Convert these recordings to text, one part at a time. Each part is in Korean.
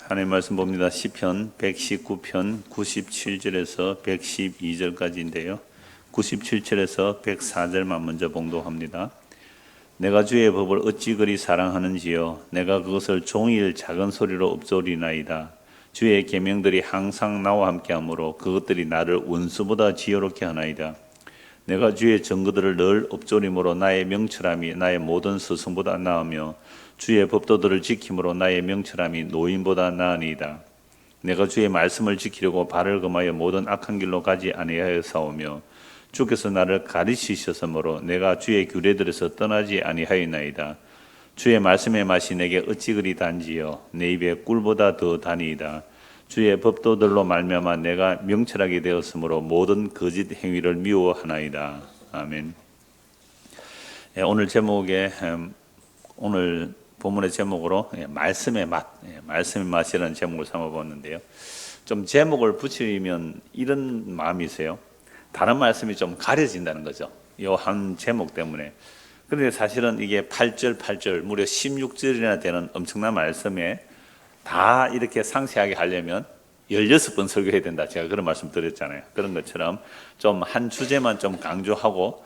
하나님 말씀 봅니다. 시편 119편 97절에서 112절까지인데요. 97절에서 104절만 먼저 봉독합니다. 내가 주의 법을 어찌 그리 사랑하는지요. 내가 그것을 종일 작은 소리로 읊조리나이다. 주의 계명들이 항상 나와 함께하므로 그것들이 나를 원수보다 지혜롭게 하나이다. 내가 주의 증거들을 늘 읊조림으로 나의 명철함이 나의 모든 스승보다 나으며 주의 법도들을 지킴으로 나의 명철함이 노인보다 나으니이다. 내가 주의 말씀을 지키려고 발을 금하여 모든 악한 길로 가지 아니하였사오며 주께서 나를 가르치셨으므로 내가 주의 규례들에서 떠나지 아니하였나이다. 주의 말씀의 맛이 내게 어찌 그리 단지요. 내 입에 꿀보다 더 다니이다. 주의 법도들로 말미암아 내가 명철하게 되었으므로 모든 거짓 행위를 미워하나이다. 아멘. 오늘 제목에 오늘 본문의 제목으로 말씀의 맛, 말씀의 맛이라는 제목을 삼아봤는데요. 좀 제목을 붙이면 이런 마음이세요. 다른 말씀이 좀 가려진다는 거죠. 이 한 제목 때문에. 그런데 사실은 이게 8절 무려 16절이나 되는 엄청난 말씀에 다 이렇게 상세하게 하려면 16번 설교해야 된다. 제가 그런 말씀 드렸잖아요. 그런 것처럼 좀 한 주제만 좀 강조하고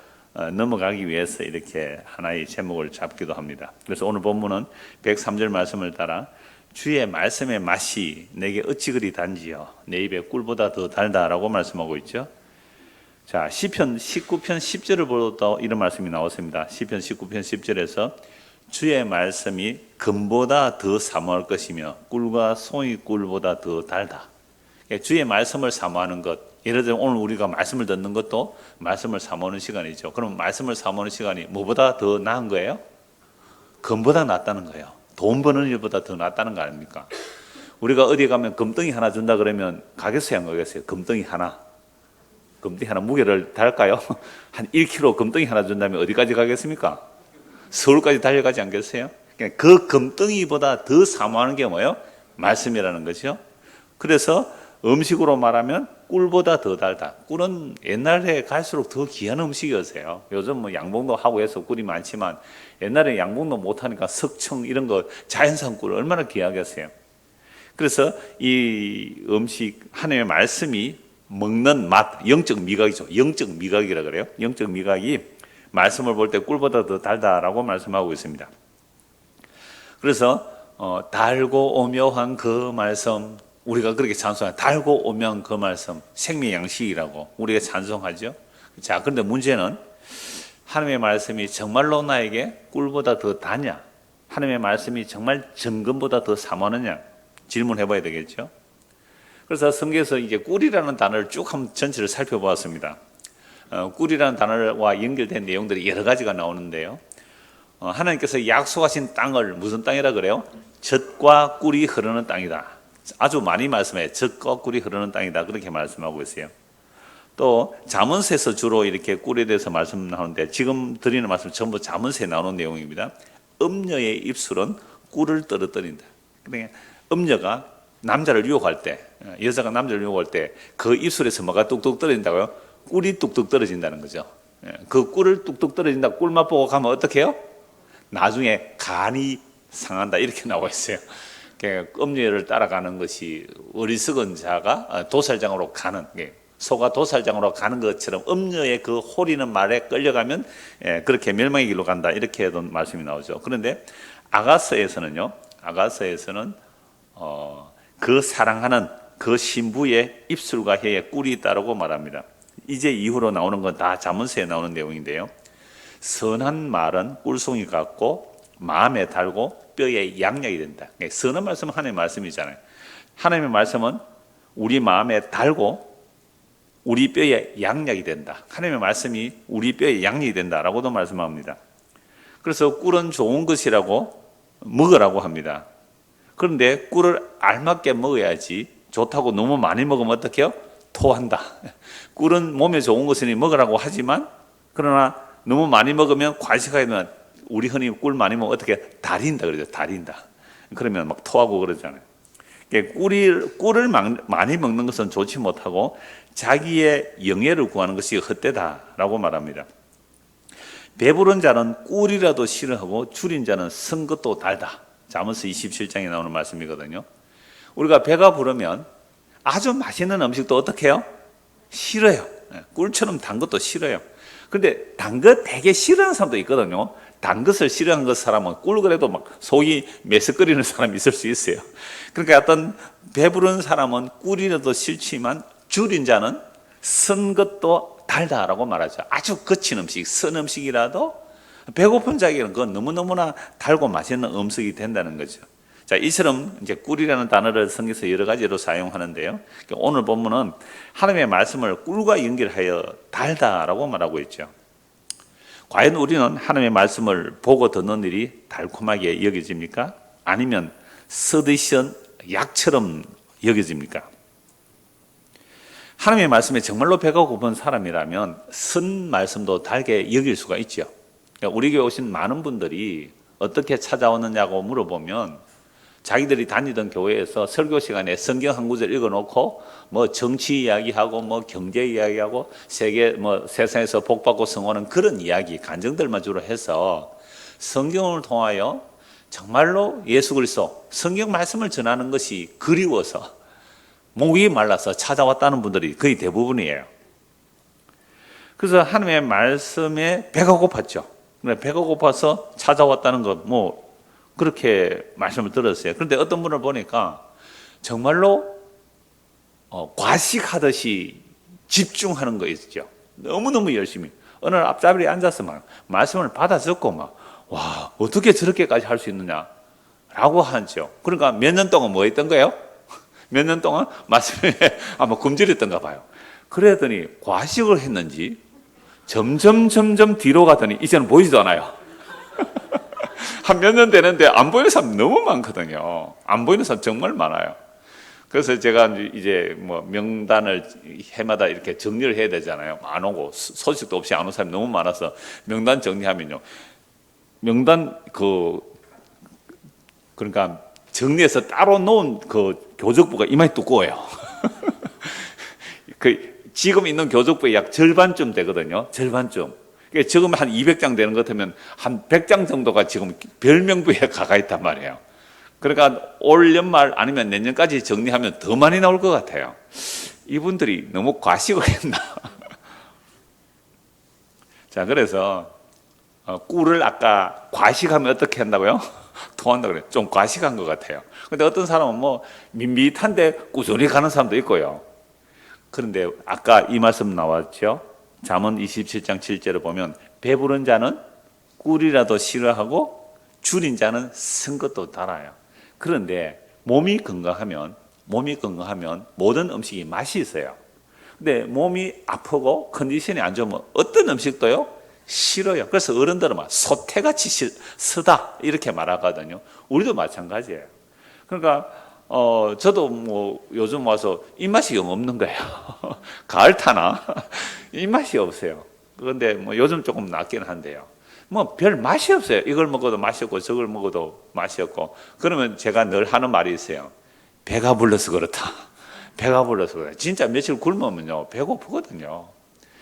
넘어가기 위해서 이렇게 하나의 제목을 잡기도 합니다. 그래서 오늘 본문은 103절 말씀을 따라 주의 말씀의 맛이 내게 어찌 그리 단지요. 내 입에 꿀보다 더 달다라고 말씀하고 있죠. 자, 시편 19편 10절을 보도 이런 말씀이 나왔습니다. 시편 19편 10절에서 주의 말씀이 금보다 더 사모할 것이며 꿀과 송이 꿀보다 더 달다. 주의 말씀을 사모하는 것, 예를 들어 오늘 우리가 말씀을 듣는 것도 말씀을 사모하는 시간이죠. 그럼 말씀을 사모하는 시간이 뭐보다 더 나은 거예요? 금보다 낫다는 거예요. 돈 버는 일보다 더 낫다는 거 아닙니까? 우리가 어디 가면 금덩이 하나 준다 그러면 가겠어요, 안 가겠어요? 금덩이 하나 무게를 달까요? 한 1kg 금덩이 하나 준다면 어디까지 가겠습니까? 서울까지 달려가지 않겠어요? 그 금덩이보다 더 사모하는 게 뭐예요? 말씀이라는 것이요. 그래서 음식으로 말하면 꿀보다 더 달다. 꿀은 옛날에 갈수록 더 귀한 음식이었어요. 요즘 뭐 양봉도 하고 해서 꿀이 많지만 옛날에 양봉도 못하니까 석청 이런 거 자연산 꿀 얼마나 귀하겠어요. 그래서 이 음식 하나님의 말씀이 먹는 맛, 영적 미각이죠. 영적 미각이라 그래요. 영적 미각이 말씀을 볼 때 꿀보다 더 달다라고 말씀하고 있습니다. 그래서 달고 오묘한 그 말씀, 우리가 그렇게 찬송해요. 달고 오묘한 그 말씀, 생명 양식이라고 우리가 찬송하죠. 자, 그런데 문제는 하나님의 말씀이 정말로 나에게 꿀보다 더 다냐? 하나님의 말씀이 정말 정금보다 더 사모하느냐? 질문해 봐야 되겠죠. 그래서 성경에서 이제 꿀이라는 단어를 쭉 한번 전체를 살펴보았습니다. 꿀이라는 단어와 연결된 내용들이 여러 가지가 나오는데요. 하나님께서 약속하신 땅을 무슨 땅이라 그래요? 젖과 꿀이 흐르는 땅이다. 아주 많이 말씀해요. 젖과 꿀이 흐르는 땅이다. 그렇게 말씀하고 있어요. 또 잠언서에서 주로 이렇게 꿀에 대해서 말씀하는데 지금 드리는 말씀 전부 잠언서에 나오는 내용입니다. 음녀의 입술은 꿀을 떨어뜨린다. 그러니까 음녀가 남자를 유혹할 때, 여자가 남자를 유혹할 때 그 입술에서 뭐가 뚝뚝 떨어진다고요? 꿀이 뚝뚝 떨어진다는 거죠. 그 꿀을 뚝뚝 떨어진다. 꿀맛 보고 가면 어떻게 해요? 나중에 간이 상한다. 이렇게 나와 있어요. 음녀를 따라가는 것이 어리석은 자가 도살장으로 가는, 소가 도살장으로 가는 것처럼 음녀의 그 호리는 말에 끌려가면 그렇게 멸망의 길로 간다. 이렇게 말씀이 나오죠. 그런데 아가서에서는 그 사랑하는 그 신부의 입술과 혀에 꿀이 있다고 말합니다. 이제 이후로 나오는 건 다 잠언서에 나오는 내용인데요. 선한 말은 꿀송이 같고 마음에 달고 뼈에 양약이 된다. 선한 말씀은 하나님의 말씀이잖아요. 하나님의 말씀은 우리 마음에 달고 우리 뼈에 양약이 된다. 하나님의 말씀이 우리 뼈에 양약이 된다라고도 말씀합니다. 그래서 꿀은 좋은 것이라고 먹으라고 합니다. 그런데 꿀을 알맞게 먹어야지. 좋다고 너무 많이 먹으면 어떻게 해요? 토한다. 꿀은 몸에 좋은 것이니 먹으라고 하지만 그러나 너무 많이 먹으면 과식하게 되면 우리 흔히 꿀 많이 먹으면 어떻게 다린다 그러죠. 다린다. 그러면 막 토하고 그러잖아요. 꿀을 많이 먹는 것은 좋지 못하고 자기의 영예를 구하는 것이 헛되다라고 말합니다. 배부른 자는 꿀이라도 싫어하고 줄인 자는 쓴 것도 달다. 잠언서 27장에 나오는 말씀이거든요. 우리가 배가 부르면 아주 맛있는 음식도 어떻게 해요? 싫어요. 꿀처럼 단 것도 싫어요. 근데 단 것 되게 싫어하는 사람도 있거든요. 단 것을 싫어하는 것 사람은 꿀 그래도 막 속이 메스꺼리는 사람이 있을 수 있어요. 그러니까 어떤 배부른 사람은 꿀이라도 싫지만 줄인 자는 쓴 것도 달다라고 말하죠. 아주 거친 음식, 쓴 음식이라도 배고픈 자에게는 그건 너무너무나 달고 맛있는 음식이 된다는 거죠. 자, 이처럼 이제 꿀이라는 단어를 성경에서 여러 가지로 사용하는데요. 오늘 본문은 하나님의 말씀을 꿀과 연결하여 달다라고 말하고 있죠. 과연 우리는 하나님의 말씀을 보고 듣는 일이 달콤하게 여겨집니까? 아니면 쓰디션 약처럼 여겨집니까? 하나님의 말씀에 정말로 배가 고픈 사람이라면 쓴 말씀도 달게 여길 수가 있죠. 우리 교회 오신 많은 분들이 어떻게 찾아오느냐고 물어보면 자기들이 다니던 교회에서 설교 시간에 성경 한 구절 읽어놓고 뭐 정치 이야기하고 뭐 경제 이야기하고 세상에서 복받고 성원하는 그런 이야기 간증들만 주로 해서 성경을 통하여 정말로 예수 그리스도 성경 말씀을 전하는 것이 그리워서 목이 말라서 찾아왔다는 분들이 거의 대부분이에요. 그래서 하나님의 말씀에 배가 고팠죠. 배가 고파서 찾아왔다는 것 그렇게 말씀을 들었어요. 그런데 어떤 분을 보니까 정말로 과식하듯이 집중하는 거 있죠. 너무너무 열심히. 어느 날 앞자리에 앉아서 막 말씀을 받아 적고 와, 어떻게 저렇게까지 할 수 있느냐? 라고 하죠. 그러니까 몇 년 동안 뭐 했던 거예요? 몇 년 동안 말씀에 아마 굶주렸던가 봐요. 그랬더니 과식을 했는지 점점 뒤로 가더니 이제는 보이지도 않아요. 한 몇 년 되는데 안 보이는 사람 너무 많거든요. 안 보이는 사람 정말 많아요. 그래서 제가 이제 명단을 해마다 이렇게 정리를 해야 되잖아요. 안 오고 소식도 없이 안 오는 사람이 너무 많아서 명단 정리하면요. 명단 그러니까 정리해서 따로 놓은 그 교적부가 이마에 두꺼워요. 지금 있는 교적부의 약 절반쯤 되거든요. 절반쯤. 적으면 한 200장 되는 것 같으면 한 100장 정도가 지금 별명부에 가가 있단 말이에요. 그러니까 올 연말 아니면 내년까지 정리하면 더 많이 나올 것 같아요. 이분들이 너무 과식을 했나? 자, 그래서 꿀을 아까 과식하면 어떻게 한다고요? 토한다고 그래요. 좀 과식한 것 같아요. 근데 어떤 사람은 밋밋한데 꾸준히 가는 사람도 있고요. 그런데 아까 이 말씀 나왔죠? 잠언 27장 7절을 보면 배부른 자는 꿀이라도 싫어하고 줄인 자는 쓴 것도 달아요. 그런데 몸이 건강하면 모든 음식이 맛이 있어요. 근데 몸이 아프고 컨디션이 안 좋으면 어떤 음식도요 싫어요. 그래서 어른들은 소태같이 쓰다 이렇게 말하거든요. 우리도 마찬가지예요. 그러니까 저도 요즘 와서 입맛이 영 없는 거예요. 가을 타나? 입맛이 없어요. 그런데 요즘 조금 낫긴 한데요. 별 맛이 없어요. 이걸 먹어도 맛이 없고 저걸 먹어도 맛이 없고. 그러면 제가 늘 하는 말이 있어요. 배가 불러서 그렇다. 배가 불러서 그래. 진짜 며칠 굶으면요 배고프거든요.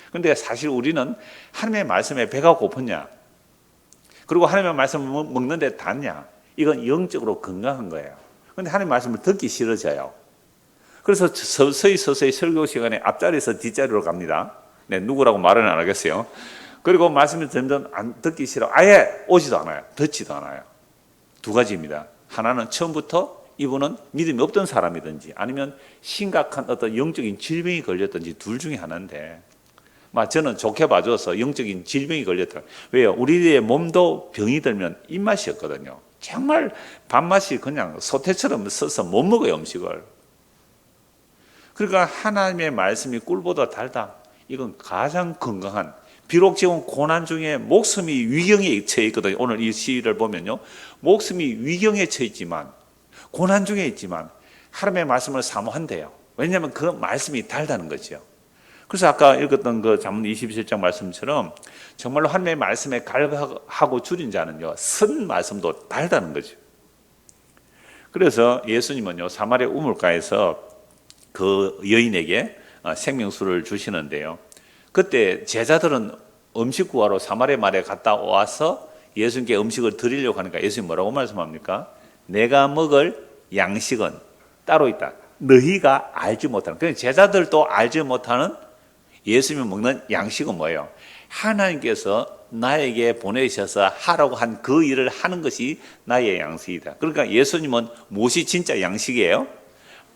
그런데 사실 우리는 하나님의 말씀에 배가 고프냐, 그리고 하나님의 말씀을 먹는데 닿냐, 이건 영적으로 건강한 거예요. 그런데 하나님의 말씀을 듣기 싫어져요. 그래서 서서히 설교 시간에 앞자리에서 뒷자리로 갑니다. 네, 누구라고 말은 안 하겠어요. 그리고 말씀을 점점 안 듣기 싫어. 아예 오지도 않아요. 듣지도 않아요. 두 가지입니다. 하나는 처음부터 이분은 믿음이 없던 사람이든지 아니면 심각한 어떤 영적인 질병이 걸렸든지 둘 중에 하나인데, 저는 좋게 봐줘서 영적인 질병이 걸렸다. 왜요? 우리의 몸도 병이 들면 입맛이 없거든요. 정말 밥맛이 그냥 소태처럼 써서 못 먹어요, 음식을. 그러니까 하나님의 말씀이 꿀보다 달다. 이건 가장 건강한, 비록 지금 고난 중에 목숨이 위경에 처해 있거든요. 오늘 이 시를 보면요. 목숨이 위경에 처해 있지만, 고난 중에 있지만 하나님의 말씀을 사모한대요. 왜냐하면 그 말씀이 달다는 거죠. 그래서 아까 읽었던 그 잠언 27장 말씀처럼 정말로 하나님의 말씀에 갈급하고 줄인 자는요, 쓴 말씀도 달다는 거죠. 그래서 예수님은요, 사마리아 우물가에서 그 여인에게 생명수를 주시는데요. 그때 제자들은 음식 구하러 사마리아 마을에 갔다 와서 예수님께 음식을 드리려고 하니까 예수님 뭐라고 말씀합니까? 내가 먹을 양식은 따로 있다. 너희가 알지 못하는. 그러니까 제자들도 알지 못하는 예수님이 먹는 양식은 뭐예요? 하나님께서 나에게 보내셔서 하라고 한 그 일을 하는 것이 나의 양식이다. 그러니까 예수님은 무엇이 진짜 양식이에요?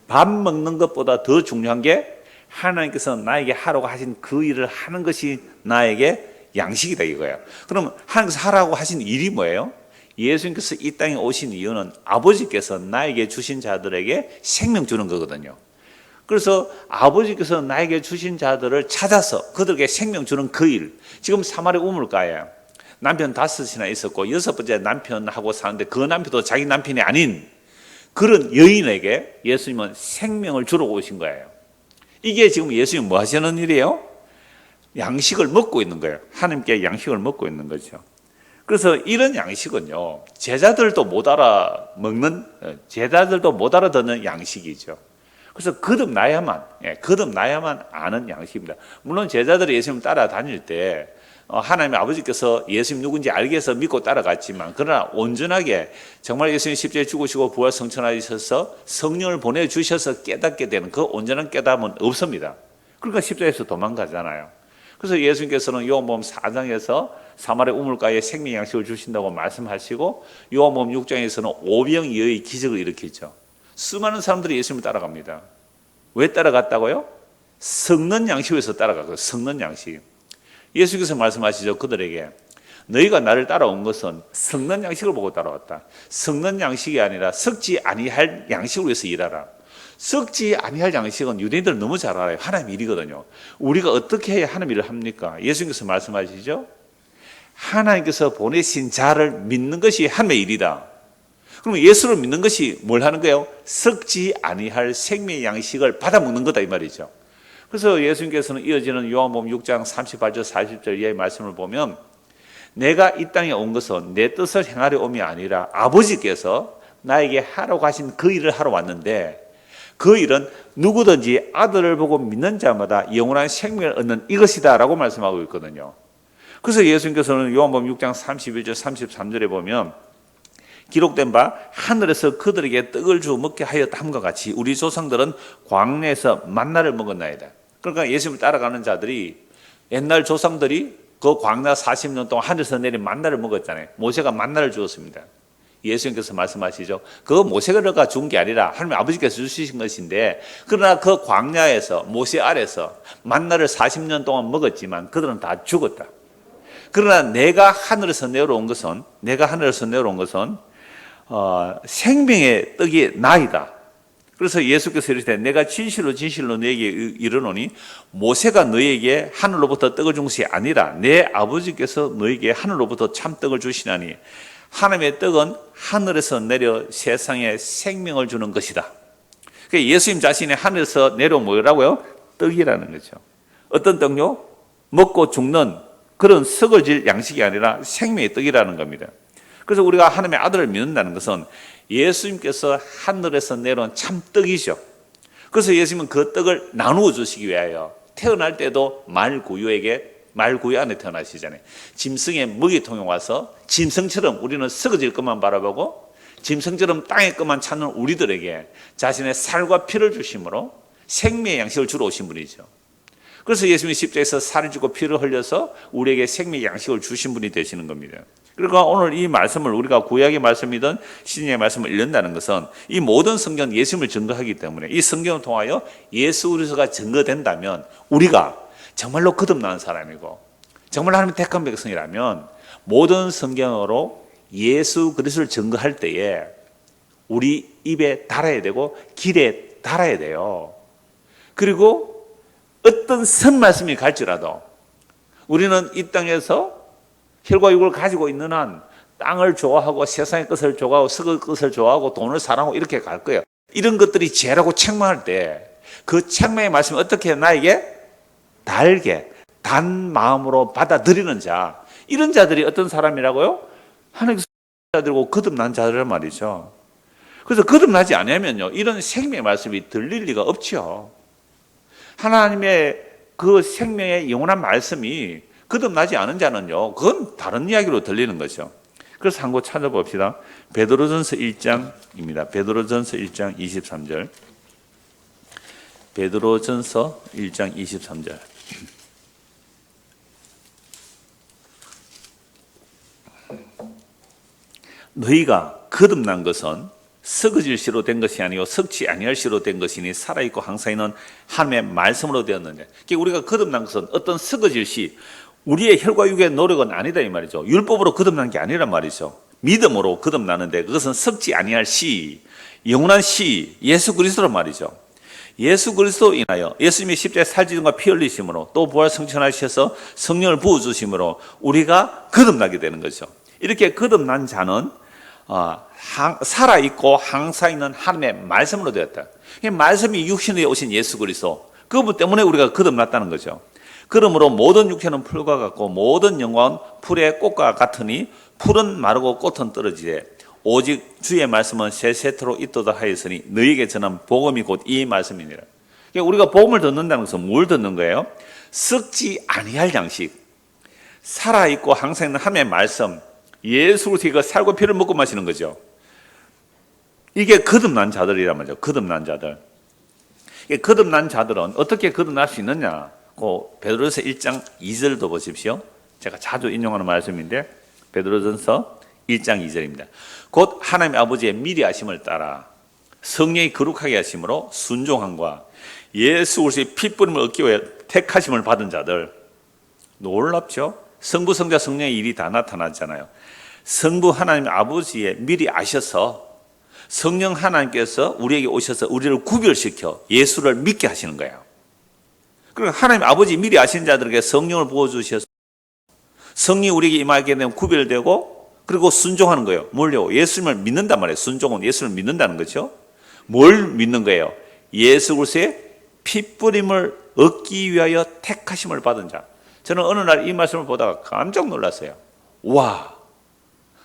밥 먹는 것보다 더 중요한 게 하나님께서 나에게 하라고 하신 그 일을 하는 것이 나에게 양식이다 이거예요. 그럼 하나님께서 하라고 하신 일이 뭐예요? 예수님께서 이 땅에 오신 이유는 아버지께서 나에게 주신 자들에게 생명 주는 거거든요. 그래서 아버지께서 나에게 주신 자들을 찾아서 그들에게 생명 주는 그 일. 지금 사마리 우물가에 남편 5이나 있었고 6번째 남편하고 사는데 그 남편도 자기 남편이 아닌 그런 여인에게 예수님은 생명을 주러 오신 거예요. 이게 지금 예수님 뭐 하시는 일이에요? 양식을 먹고 있는 거예요. 하나님께 양식을 먹고 있는 거죠. 그래서 이런 양식은요, 제자들도 못 알아먹는, 제자들도 못 알아듣는 양식이죠. 그래서 거듭나야만 아는 양식입니다. 물론 제자들이 예수님 따라다닐 때 하나님의 아버지께서 예수님 누군지 알게 해서 믿고 따라갔지만, 그러나 온전하게 정말 예수님 십자가에 죽으시고 부활 성천하셔서 성령을 보내주셔서 깨닫게 되는 그 온전한 깨달음은 없습니다. 그러니까 십자가에서 도망가잖아요. 그래서 예수님께서는 요한복음 4장에서 사마리 우물가에 생명 양식을 주신다고 말씀하시고 요한복음 6장에서는 오병이어의 기적을 일으켰죠. 수많은 사람들이 예수님을 따라갑니다. 왜 따라갔다고요? 썩는 양식을 위해서 따라가고, 썩는 양식. 예수께서 말씀하시죠. 그들에게 너희가 나를 따라온 것은 썩는 양식을 보고 따라왔다. 썩는 양식이 아니라 썩지 아니할 양식을 위해서 일하라. 썩지 아니할 양식은 유대인들은 너무 잘 알아요. 하나님 일이거든요. 우리가 어떻게 해야 하나님 일을 합니까? 예수님께서 말씀하시죠. 하나님께서 보내신 자를 믿는 것이 하나님의 일이다. 그러면 예수를 믿는 것이 뭘 하는 거예요? 썩지 아니할 생명의 양식을 받아 먹는 거다 이 말이죠. 그래서 예수님께서는 이어지는 요한복음 6장 38절 40절 이하의 말씀을 보면 내가 이 땅에 온 것은 내 뜻을 행하려 옴이 아니라 아버지께서 나에게 하라고 하신 그 일을 하러 왔는데 그 일은 누구든지 아들을 보고 믿는 자마다 영원한 생명을 얻는 이것이다 라고 말씀하고 있거든요. 그래서 예수님께서는 요한복음 6장 31절 33절에 보면 기록된 바 하늘에서 그들에게 떡을 주어 먹게 하였다 함과 같이 우리 조상들은 광야에서 만나를 먹었나이다. 그러니까 예수님을 따라가는 자들이 옛날 조상들이 그 광야 40년 동안 하늘에서 내린 만나를 먹었잖아요. 모세가 만나를 주었습니다. 예수님께서 말씀하시죠. 그거 모세가 준 게 아니라 하나님 아버지께서 주신 것인데 그러나 그 광야에서 모세 아래서 만나를 40년 동안 먹었지만 그들은 다 죽었다. 그러나 내가 하늘에서 내려온 것은 생명의 떡이 나이다. 그래서 예수께서 이르시되 내가 진실로 너에게 이르노니 모세가 너에게 하늘로부터 떡을 준 것이 아니라 내 아버지께서 너에게 하늘로부터 참떡을 주시나니 하나님의 떡은 하늘에서 내려 세상에 생명을 주는 것이다. 그러니까 예수님 자신이 하늘에서 내려온 뭐라고요? 떡이라는 거죠. 어떤 떡요? 먹고 죽는 그런 썩어질 양식이 아니라 생명의 떡이라는 겁니다. 그래서 우리가 하나님의 아들을 믿는다는 것은 예수님께서 하늘에서 내려온 참떡이죠. 그래서 예수님은 그 떡을 나누어 주시기 위하여 태어날 때도 말구유 안에 태어나시잖아요. 짐승의 먹이통에 와서 짐승처럼 우리는 썩어질 것만 바라보고 짐승처럼 땅의 것만 찾는 우리들에게 자신의 살과 피를 주심으로 생명의 양식을 주러 오신 분이죠. 그래서 예수님이 십자가에서 살을 주고 피를 흘려서 우리에게 생명의 양식을 주신 분이 되시는 겁니다. 그러니까 오늘 이 말씀을 우리가 구약의 말씀이든 신약의 말씀을 읽는다는 것은 이 모든 성경은 예수님을 증거하기 때문에 이 성경을 통하여 예수 그리스도가 증거된다면 우리가 정말로 거듭난 사람이고 정말 하나님의 택한 백성이라면 모든 성경으로 예수 그리스도를 증거할 때에 우리 입에 달아야 되고 길에 달아야 돼요. 그리고 어떤 선 말씀이 갈지라도 우리는 이 땅에서 혈과 육을 가지고 있는 한 땅을 좋아하고 세상의 것을 좋아하고 썩을 것을 좋아하고 돈을 사랑하고 이렇게 갈 거예요. 이런 것들이 죄라고 책망할 때 그 책망의 말씀이 어떻게 나에게 달게 단 마음으로 받아들이는 자, 이런 자들이 어떤 사람이라고요? 하나님께서 자들고 거듭난 자들란 말이죠. 그래서 거듭나지 않으면요 이런 생명의 말씀이 들릴 리가 없죠. 하나님의 그 생명의 영원한 말씀이 거듭나지 않은 자는요 그건 다른 이야기로 들리는 거죠. 그래서 한 곳 찾아봅시다. 베드로전서 1장입니다. 베드로전서 1장 23절. 베드로전서 1장 23절. 너희가 거듭난 것은 썩어질 씨로 된 것이 아니요 썩지 아니할 씨로 된 것이니 살아있고 항상 있는 하나님의 말씀으로 되었느냐. 그러니까 우리가 거듭난 것은 어떤 썩어질 씨, 우리의 혈과 육의 노력은 아니다 이 말이죠. 율법으로 거듭난 게 아니란 말이죠. 믿음으로 거듭나는데 그것은 썩지 아니할 씨, 영원한 씨, 예수 그리스도란 말이죠. 예수 그리스도 인하여 예수님이 십자가에 살지심과 피 흘리심으로 또 부활 성천하셔서 성령을 부어주심으로 우리가 거듭나게 되는 거죠. 이렇게 거듭난 자는 살아있고 항상 있는 하나님의 말씀으로 되었다. 말씀이 육신에 오신 예수 그리스도, 그분 때문에 우리가 거듭났다는 거죠. 그러므로 모든 육체는 풀과 같고 모든 영광은 풀의 꽃과 같으니 풀은 마르고 꽃은 떨어지되 오직 주의 말씀은 세세토록 있도다 하였으니 너희에게 전한 복음이 곧 이 말씀이니라. 그러니까 우리가 복음을 듣는다는 것은 뭘 듣는 거예요? 썩지 아니할 양식, 살아있고 항상 있는 하나님의 말씀, 예수 그리스도가 살고 피를 먹고 마시는 거죠. 이게 거듭난 자들이란 말이죠. 거듭난 자들. 거듭난 자들은 어떻게 거듭날 수 있느냐? 베드로전서 1장 2절도 보십시오. 제가 자주 인용하는 말씀인데 베드로전서 1장 2절입니다. 곧 하나님 아버지의 미리 하심을 따라 성령이 거룩하게 하심으로 순종함과 예수 그리스도의 피 뿌림을 얻기 위해 택하심을 받은 자들. 놀랍죠? 성부, 성자, 성령의 일이 다 나타나잖아요. 성부 하나님 아버지의 미리 아셔서 성령 하나님께서 우리에게 오셔서 우리를 구별시켜 예수를 믿게 하시는 거예요. 그리고 하나님 아버지 미리 아신 자들에게 성령을 부어주셔서 성령이 우리에게 임하게 되면 구별되고 그리고 순종하는 거예요. 뭘요? 예수님을 믿는단 말이에요. 순종은 예수를 믿는다는 거죠. 뭘 믿는 거예요? 예수 그리스도의 피뿌림을 얻기 위하여 택하심을 받은 자. 저는 어느 날 이 말씀을 보다가 깜짝 놀랐어요. 와,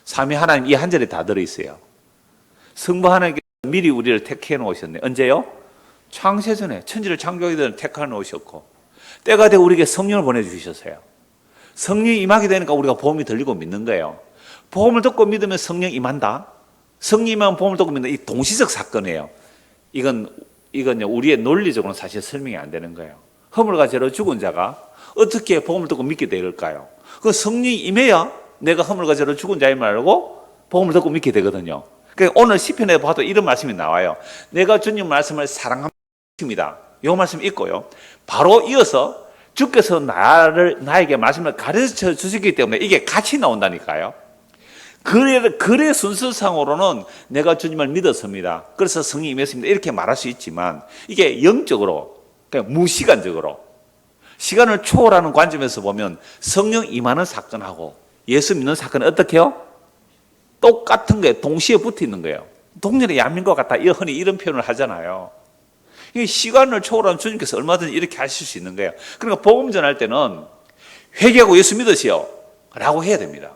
삼위 하나님 이 한 절에 다 들어있어요. 성부 하나님께서 미리 우리를 택해 놓으셨네. 언제요? 창세전에 천지를 창조하기 전에 택해 놓으셨고 때가 되어 우리에게 성령을 보내주셨어요. 성령이 임하게 되니까 우리가 복음이 들리고 믿는 거예요. 복음을 듣고 믿으면 성령 임한다. 성령 임하면 복음을 듣고 믿는다. 이 동시적 사건이에요. 이건요 우리의 논리적으로는 사실 설명이 안 되는 거예요. 허물과 죄로 죽은 자가 어떻게 복음을 듣고 믿게 될까요? 그 성령이 임해야 내가 허물과 죄로 죽은 자인 말고 복음을 듣고 믿게 되거든요. 그러니까 오늘 시편에 봐도 이런 말씀이 나와요. 내가 주님 말씀을 사랑합니다. 이 말씀이 있고요. 바로 이어서 주께서 나에게 말씀을 가르쳐 주시기 때문에 이게 같이 나온다니까요. 글의 순서상으로는 내가 주님을 믿었습니다. 그래서 성령이 임했습니다. 이렇게 말할 수 있지만 이게 영적으로, 그러니까 무시간적으로 시간을 초월하는 관점에서 보면 성령 임하는 사건하고 예수 믿는 사건은 어떻게 해요? 똑같은 거예요. 동시에 붙어 있는 거예요. 동전의 양면과 같다. 흔히 이런 표현을 하잖아요. 이 시간을 초월하는 주님께서 얼마든지 이렇게 하실 수 있는 거예요. 그러니까 복음 전할 때는 회개하고 예수 믿으시오 라고 해야 됩니다.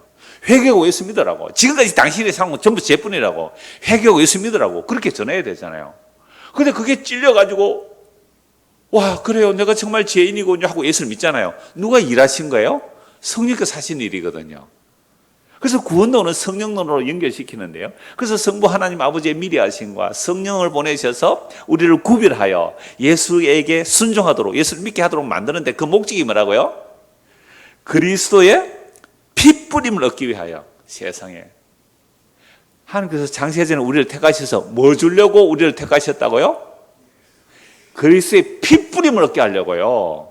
회개하고 예수 믿으라고. 지금까지 당신의 삶은 전부 죄뿐이라고. 회개하고 예수 믿으라고. 그렇게 전해야 되잖아요. 근데 그게 찔려가지고 와 그래요 내가 정말 죄인이군요 하고 예수를 믿잖아요. 누가 일하신 거예요? 성령께서 하신 일이거든요. 그래서 구원론은 성령론으로 연결시키는데요. 그래서 성부 하나님 아버지의 미리 하심과 성령을 보내셔서 우리를 구별하여 예수에게 순종하도록 예수를 믿게 하도록 만드는데 그 목적이 뭐라고요? 그리스도의 피뿌림을 얻기 위하여 세상에 하나님께서 창세전에 우리를 택하셔서 뭐 주려고 우리를 택하셨다고요? 그리스도의 피뿌림을 얻게 하려고요.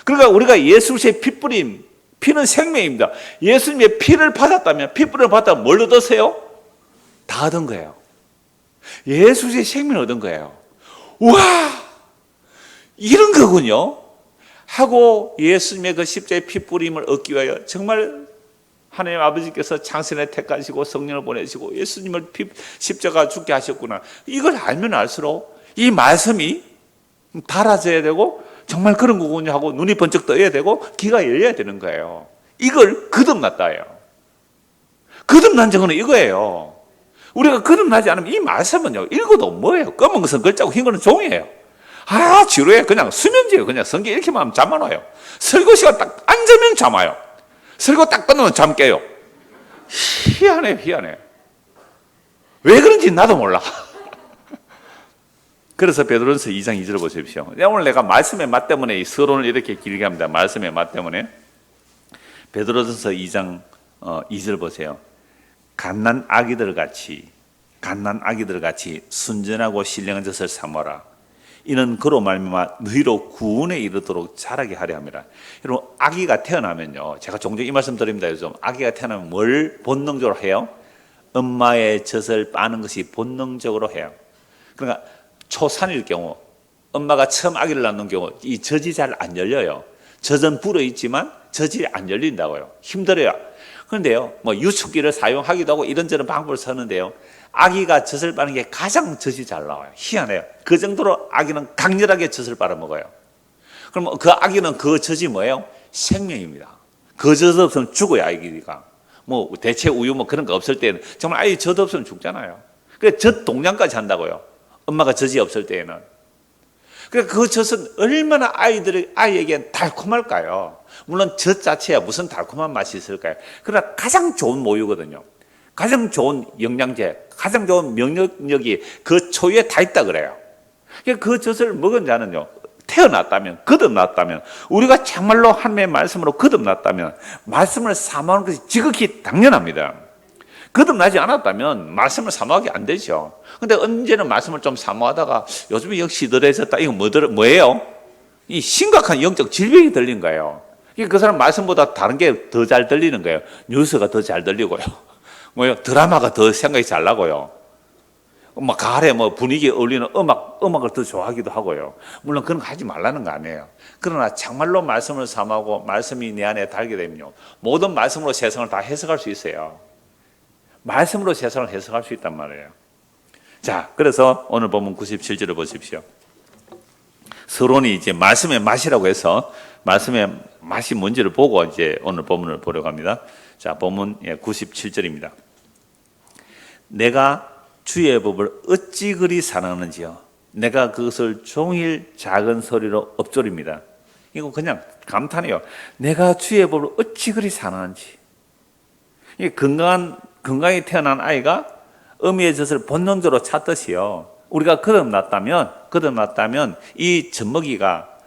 그러니까 우리가 예수의 피뿌림, 피는 생명입니다. 예수님의 피를 받았다면, 피뿌림을 받았다면 뭘 얻었어요? 다 얻은 거예요. 예수의 생명을 얻은 거예요. 우와! 이런 거군요. 하고 예수님의 그 십자의 피뿌림을 얻기 위하여 정말 하나님 아버지께서 창세전에 택하시고 성령을 보내시고 예수님을 십자가 죽게 하셨구나. 이걸 알면 알수록 이 말씀이 달아져야 되고 정말 그런 거군요 하고 눈이 번쩍 떠야 되고 귀가 열려야 되는 거예요. 이걸 거듭났다예요. 거듭난 증거는 이거예요. 우리가 거듭나지 않으면 이 말씀은요 읽어도 뭐예요? 검은 것은 글자고 흰 것은 종이에요. 지루해. 그냥 수면제예요. 그냥 성경 이렇게만 하면 잠만 와요. 설교 시간 딱 앉으면 잠 와요. 설교 딱 끝나면 잠 깨요. 희한해. 왜 그런지 나도 몰라. 그래서 베드로전서 2장 2절을 보십시오. 오늘 내가 말씀의 맛 때문에 이 서론을 이렇게 길게 합니다. 말씀의 맛 때문에. 베드로전서 2장 2절 보세요. 갓난 아기들 같이 순전하고 신령한 젖을 삼아라. 이는 그로 말미암아 너희로 구원에 이르도록 자라게 하려 함이라. 여러분, 아기가 태어나면요, 제가 종종 이 말씀 드립니다. 요즘 아기가 태어나면 뭘 본능적으로 해요? 엄마의 젖을 빠는 것이 본능적으로 해요. 그러니까 초산일 경우, 엄마가 처음 아기를 낳는 경우 이 젖이 잘 안 열려요. 젖은 불어 있지만 젖이 안 열린다고요. 힘들어요. 그런데요, 뭐 유축기를 사용하기도 하고 이런저런 방법을 쓰는데요, 아기가 젖을 빠는 게 가장 젖이 잘 나와요. 희한해요. 그 정도로 아기는 강렬하게 젖을 빨아먹어요. 그럼 그 아기는 그 젖이 뭐예요? 생명입니다. 그 젖 없으면 죽어요, 아기가. 뭐 대체 우유 뭐 그런 거 없을 때는 정말 아이 젖 없으면 죽잖아요. 그래서 젖 동량까지 한다고요. 엄마가 젖이 없을 때에는. 그러니까 그 젖은 얼마나 아이에게 달콤할까요? 물론 젖 자체야 무슨 달콤한 맛이 있을까요? 그러나 가장 좋은 모유거든요. 가장 좋은 영양제, 가장 좋은 면역력이 그 초유에 다 있다 그래요. 그러니까 그 젖을 먹은 자는요, 태어났다면, 거듭났다면, 우리가 정말로 하나님의 말씀으로 거듭났다면 말씀을 사모하는 것이 지극히 당연합니다. 거듭나지 않았다면 말씀을 사모하기 안 되죠. 근데 언제는 말씀을 좀 사모하다가 요즘에 역시 덜해졌다. 이거 뭐예요? 이 심각한 영적 질병이 들린 거예요. 그 사람 말씀보다 다른 게 더 잘 들리는 거예요. 뉴스가 더 잘 들리고요. 뭐요? 드라마가 더 생각이 잘 나고요. 막 가을에 뭐 분위기에 어울리는 음악을 더 좋아하기도 하고요. 물론 그런 거 하지 말라는 거 아니에요. 그러나 정말로 말씀을 사모하고 말씀이 내 안에 달게 되면요, 모든 말씀으로 세상을 다 해석할 수 있어요. 말씀으로 세상을 해석할 수 있단 말이에요. 자, 그래서 오늘 본문 97절을 보십시오. 서론이 이제 말씀의 맛이라고 해서 말씀의 맛이 뭔지를 보고 이제 오늘 본문을 보려고 합니다. 자, 본문 97절입니다. 내가 주의 법을 어찌 그리 사랑하는지요. 내가 그것을 종일 작은 소리로 읊조립니다. 이거 그냥 감탄해요. 내가 주의 법을 어찌 그리 사랑하는지. 이 건강히 태어난 아이가 어미의 젖을 본능적으로 찾듯이요, 우리가 거듭났다면 이 젖먹이가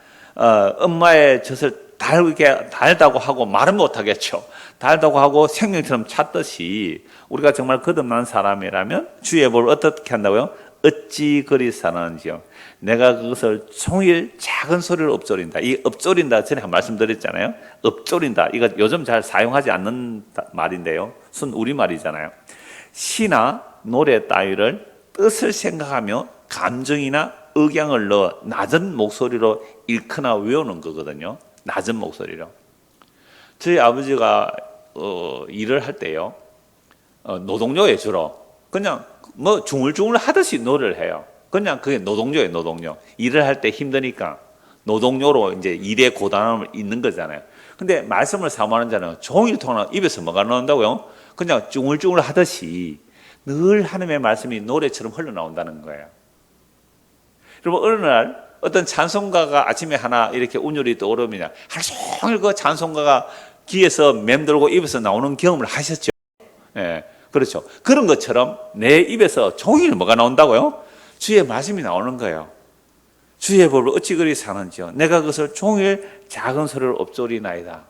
엄마의 젖을 달다고 하고 말은 못하겠죠. 달다고 하고 생명처럼 찾듯이 우리가 정말 거듭난 사람이라면 주의 법을 어떻게 한다고요? 어찌 그리 사랑하는지요. 내가 그것을 종일 작은 소리로 읊조린다. 이 읊조린다 전에 한 말씀드렸잖아요. 읊조린다. 이거 요즘 잘 사용하지 않는 말인데요. 순 우리말이잖아요. 시나 노래 따위를 뜻을 생각하며 감정이나 억양을 넣어 낮은 목소리로 읽거나 외우는 거거든요. 낮은 목소리로. 저희 아버지가 일을 할 때요, 노동요에 주로 그냥 뭐 중얼중얼 하듯이 노래를 해요. 그냥 그게 노동요예요, 노동요. 일을 할 때 힘드니까 노동요로 이제 일의 고단함을 잊는 거잖아요. 근데 말씀을 사모하는 자는 종일 동안 입에서 뭐가 나온다고요? 그냥 중얼중얼 하듯이 늘 하나님의 말씀이 노래처럼 흘러나온다는 거예요. 여러분, 어느 날 어떤 찬송가가 아침에 하나 이렇게 운율이 떠오르면 하루 종일 그 찬송가가 귀에서 맴돌고 입에서 나오는 경험을 하셨죠? 예, 그렇죠. 그런 것처럼 내 입에서 종일 뭐가 나온다고요? 주의 말씀이 나오는 거예요. 주의 법을 어찌 그리 사는지요. 내가 그것을 종일 작은 소리로 읊조리나이다.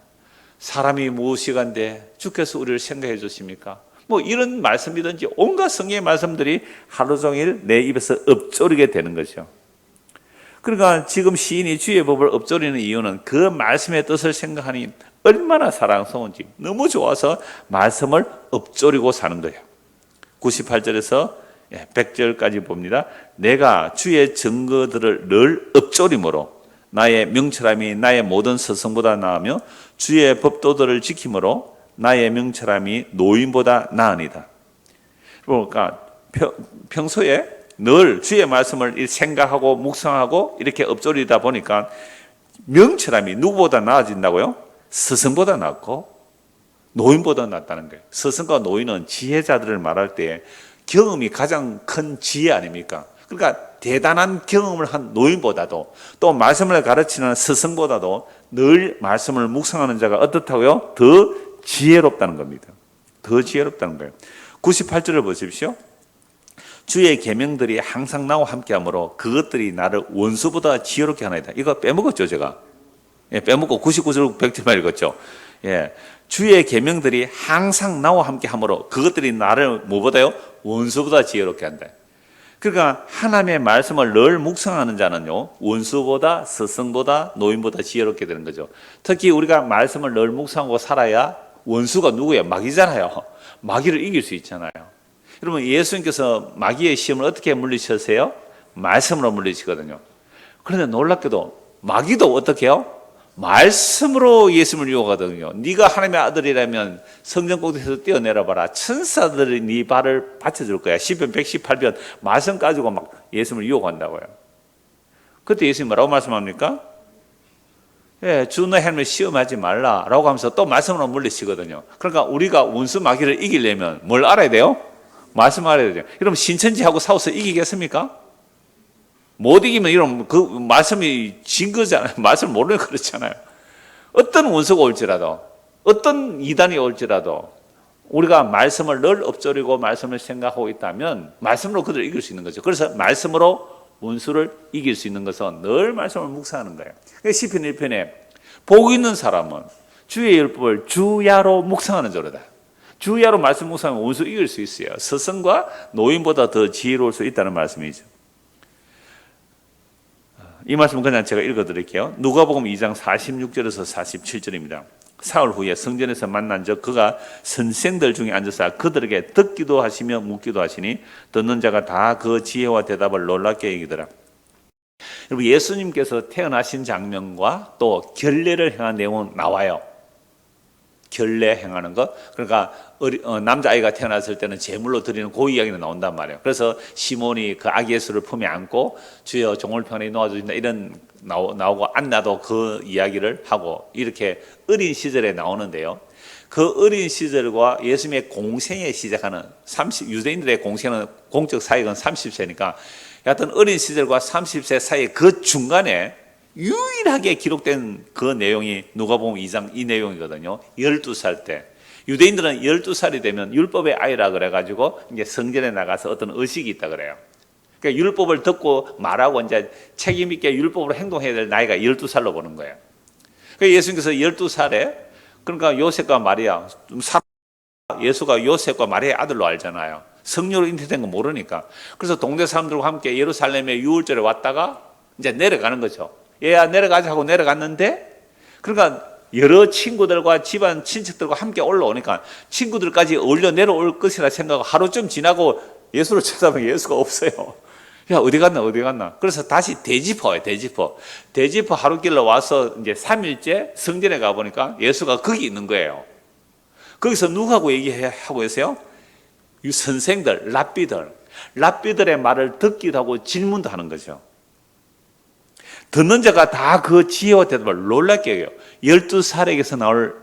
사람이 무엇이간데 주께서 우리를 생각해 주십니까? 뭐 이런 말씀이든지 온갖 성경의 말씀들이 하루 종일 내 입에서 읊조리게 되는 거죠. 그러니까 지금 시인이 주의 법을 읊조리는 이유는 그 말씀의 뜻을 생각하니 얼마나 사랑스러운지 너무 좋아서 말씀을 읊조리고 사는 거예요. 98절에서 100절까지 봅니다. 내가 주의 증거들을 늘 읊조림으로 나의 명철함이 나의 모든 스승보다 나으며 주의 법도들을 지킴으로 나의 명철함이 노인보다 나으니라. 그러니까 평소에 늘 주의 말씀을 생각하고 묵상하고 이렇게 읊조리다 보니까 명철함이 누구보다 나아진다고요? 스승보다 낫고 노인보다 낫다는 거예요. 스승과 노인은 지혜자들을 말할 때 경험이 가장 큰 지혜 아닙니까? 그러니까 대단한 경험을 한 노인보다도 또 말씀을 가르치는 스승보다도 늘 말씀을 묵상하는 자가 어떻다고요? 더 지혜롭다는 겁니다. 더 지혜롭다는 거예요. 98절을 보십시오. 주의 계명들이 항상 나와 함께하므로 그것들이 나를 원수보다 지혜롭게 하나이다. 이거 빼먹었죠, 제가. 예, 빼먹고 99절 100절만 읽었죠. 예, 주의 계명들이 항상 나와 함께하므로 그것들이 나를 뭐보다요? 원수보다 지혜롭게 한다. 그러니까 하나님의 말씀을 늘 묵상하는 자는요, 원수보다, 스승보다, 노인보다 지혜롭게 되는 거죠. 특히 우리가 말씀을 늘 묵상하고 살아야 원수가 누구예요? 마귀잖아요. 마귀를 이길 수 있잖아요. 여러분, 예수님께서 마귀의 시험을 어떻게 물리셨어요? 말씀으로 물리시거든요. 그런데 놀랍게도 마귀도 어떻게 해요? 말씀으로 예수님을 유혹하거든요. 네가 하나님의 아들이라면 성전 꼭대기에서 뛰어내려 봐라. 천사들이 네 발을 받쳐줄 거야. 시편 118편 말씀 가지고 막 예수님을 유혹한다고요. 그때 예수님 뭐라고 말씀합니까? 예, 주 너의 하나님을 시험하지 말라라고 하면서 또 말씀으로 물리시거든요. 그러니까 우리가 원수 마귀를 이기려면 뭘 알아야 돼요? 말씀 알아야 돼요. 여러분, 신천지하고 싸워서 이기겠습니까? 못 이기면 이런 그 말씀이 진 거잖아요. 말씀을 모르는 그렇잖아요. 어떤 원수가 올지라도, 어떤 이단이 올지라도 우리가 말씀을 늘 엎조리고 말씀을 생각하고 있다면 말씀으로 그들을 이길 수 있는 거죠. 그래서 말씀으로 원수를 이길 수 있는 것은 늘 말씀을 묵상하는 거예요. 시편 1편에 복 있는 사람은 주의 율법을 주야로 묵상하는 자로다. 주야로 말씀 묵상하면 원수 이길 수 있어요. 스승과 노인보다 더 지혜로울 수 있다는 말씀이죠. 이 말씀은 그냥 제가 읽어드릴게요. 누가복음 2장 46절에서 47절입니다. 사흘 후에 성전에서 만난 적 그가 선생들 중에 앉아서 그들에게 듣기도 하시며 묻기도 하시니 듣는 자가 다 그 지혜와 대답을 놀랍게 여기더라. 여러분, 예수님께서 태어나신 장면과 또 결례를 행한 내용은 나와요. 결례 행하는 것. 그러니까 남자아이가 태어났을 때는 제물로 드리는 그 이야기는 나온단 말이에요. 그래서 시몬이 그 아기 예수를 품에 안고 주여 종을 편히 놓아주신다 이런 나오고 안나도 그 이야기를 하고 이렇게 어린 시절에 나오는데요. 그 어린 시절과 예수님의 공생에 시작하는 유대인들의 공생은 공적 사역은 30세니까 여하튼 어린 시절과 30세 사이 그 중간에 유일하게 기록된 그 내용이 누가복음 2장 이 내용이거든요. 12살 때. 유대인들은 12살이 되면 율법의 아이라 그래가지고 이제 성전에 나가서 어떤 의식이 있다 그래요. 그러니까 율법을 듣고 말하고 이제 책임있게 율법으로 행동해야 될 나이가 12살로 보는 거예요. 그러니까 예수님께서 12살에 그러니까 요셉과 마리아, 예수가 요셉과 마리아의 아들로 알잖아요. 성녀로 잉태된 거 모르니까. 그래서 동네 사람들과 함께 예루살렘에 유월절에 왔다가 이제 내려가는 거죠. 얘야 내려가자 하고 내려갔는데 그러니까 여러 친구들과 집안 친척들과 함께 올라오니까 친구들까지 어울려 내려올 것이라 생각하고 하루쯤 지나고 예수를 찾아보면 예수가 없어요. 야, 어디 갔나. 그래서 다시 대지퍼예요. 대지퍼 하루길로 와서 이제 3일째 성전에 가보니까 예수가 거기 있는 거예요. 거기서 누구하고 얘기하고 계세요? 선생들, 랍비들의 말을 듣기도 하고 질문도 하는 거죠. 듣는 자가 다 그 지혜와 대답을 놀랍게 해요. 12살에게서 나올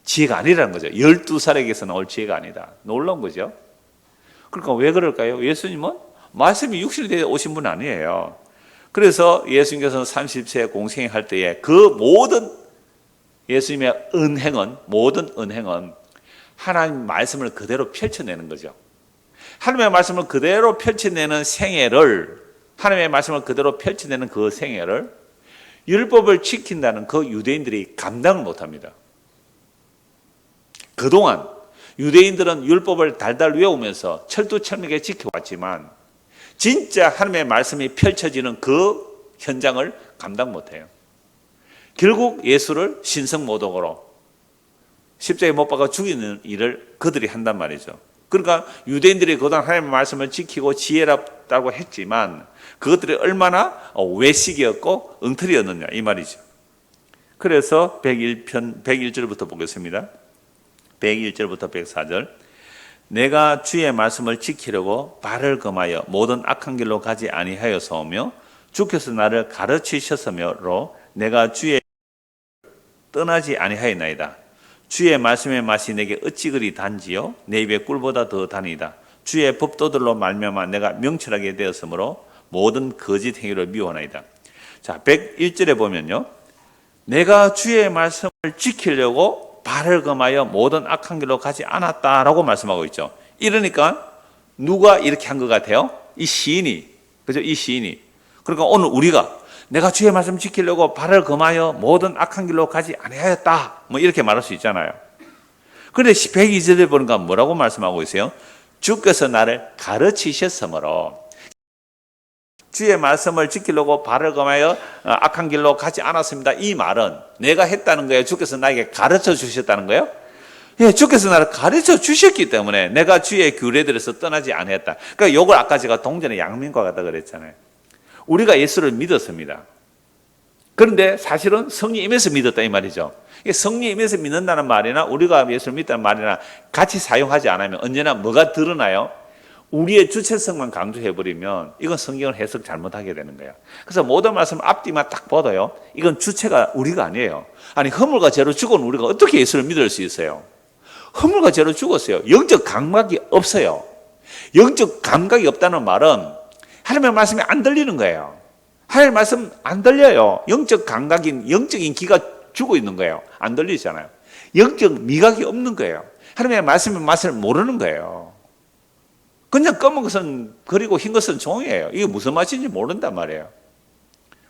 지혜가 아니라는 거죠. 12살에게서 나올 지혜가 아니다. 놀라운 거죠. 그러니까 왜 그럴까요? 예수님은 말씀이 육신이 되어 오신 분 아니에요. 그래서 예수님께서는 30세 공생할 때에 그 모든 예수님의 모든 은행은 하나님 말씀을 그대로 펼쳐내는 거죠. 하나님의 말씀을 그대로 펼쳐내는 생애를 하나님의 말씀을 그대로 펼쳐내는 그 생애를 율법을 지킨다는 그 유대인들이 감당을 못합니다. 그동안 유대인들은 율법을 달달 외우면서 철두철미하게 지켜왔지만 진짜 하나님의 말씀이 펼쳐지는 그 현장을 감당 못해요. 결국 예수를 신성모독으로 십자가에 못 박아 죽이는 일을 그들이 한단 말이죠. 그러니까 유대인들이 그동안 하나님의 말씀을 지키고 지혜롭다고 했지만 그것들이 얼마나 외식이었고 엉터리였느냐 이 말이죠. 그래서 101절부터 보겠습니다. 101절부터 104절. 내가 주의 말씀을 지키려고 발을 금하여 모든 악한 길로 가지 아니하여서오며 주께서 나를 가르치셨으므로 내가 주의 떠나지 아니하였나이다. 주의 말씀의 맛이 내게 어찌 그리 단지요 내 입의 꿀보다 더 다니다. 주의 법도들로 말미암아 내가 명철하게 되었으므로 모든 거짓 행위를 미워하나이다. 자, 101절에 보면요. 내가 주의 말씀을 지키려고 발을 금하여 모든 악한 길로 가지 않았다라고 말씀하고 있죠. 이러니까 누가 이렇게 한 것 같아요? 이 시인이, 그죠? 이 시인이. 그러니까 오늘 우리가 내가 주의 말씀 지키려고 발을 금하여 모든 악한 길로 가지 아니하였다, 뭐 이렇게 말할 수 있잖아요. 그런데 102절에 보니까 뭐라고 말씀하고 있어요? 주께서 나를 가르치셨으므로, 주의 말씀을 지키려고 발을 금하여 악한 길로 가지 않았습니다. 이 말은 내가 했다는 거예요? 주께서 나에게 가르쳐 주셨다는 거예요? 예, 주께서 나를 가르쳐 주셨기 때문에 내가 주의 규례들에서 떠나지 않았다. 그러니까 이걸 아까 제가 동전의 양면과 같다 그랬잖아요. 우리가 예수를 믿었습니다. 그런데 사실은 성령 임해서 믿었다 이 말이죠. 성령 임해서 믿는다는 말이나 우리가 예수를 믿다는 말이나 같이 사용하지 않으면 언제나 뭐가 드러나요? 우리의 주체성만 강조해버리면 이건 성경을 해석 잘못하게 되는 거예요. 그래서 모든 말씀 앞뒤만 딱 봐도요, 이건 주체가 우리가 아니에요. 아니, 허물과 죄로 죽은 우리가 어떻게 예수를 믿을 수 있어요? 허물과 죄로 죽었어요. 영적 감각이 없어요. 영적 감각이 없다는 말은 하나님의 말씀이 안 들리는 거예요. 하나님의 말씀 안 들려요. 영적 감각인, 영적인 귀가 죽어 있는 거예요. 안 들리잖아요. 영적 미각이 없는 거예요. 하나님의 말씀의 맛을 모르는 거예요. 그냥 검은 것은 그리고 흰 것은 종이에요. 이게 무슨 맛인지 모른단 말이에요.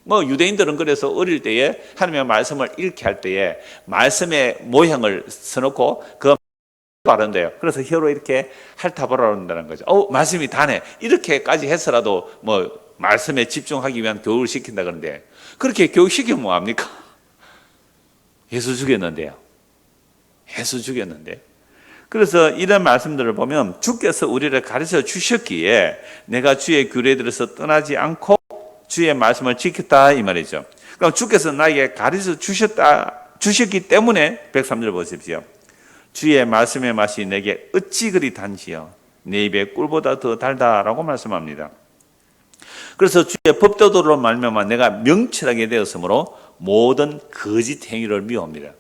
뭐 유대인들은 그래서 어릴 때에 하나님의 말씀을 읽게 할 때에 말씀의 모양을 써놓고 그 바른대요. 그래서 혀로 이렇게 핥아보라는다는 거죠. 말씀이 다네. 이렇게까지 해서라도 뭐 말씀에 집중하기 위한 교육을 시킨다 그러는데, 그렇게 교육시키면 뭐합니까? 예수 죽였는데요. 예수 죽였는데. 그래서 이런 말씀들을 보면 주께서 우리를 가르쳐 주셨기에 내가 주의 규례들에서 떠나지 않고 주의 말씀을 지켰다 이 말이죠. 그럼 주께서 나에게 가르쳐 주셨기 때문에 103절 보십시오. 주의 말씀의 맛이 내게 어찌 그리 단지요 내 입에 꿀보다 더 달다라고 말씀합니다. 그래서 주의 법도도로 말미암아 내가 명철하게 되었으므로 모든 거짓 행위를 미워합니다.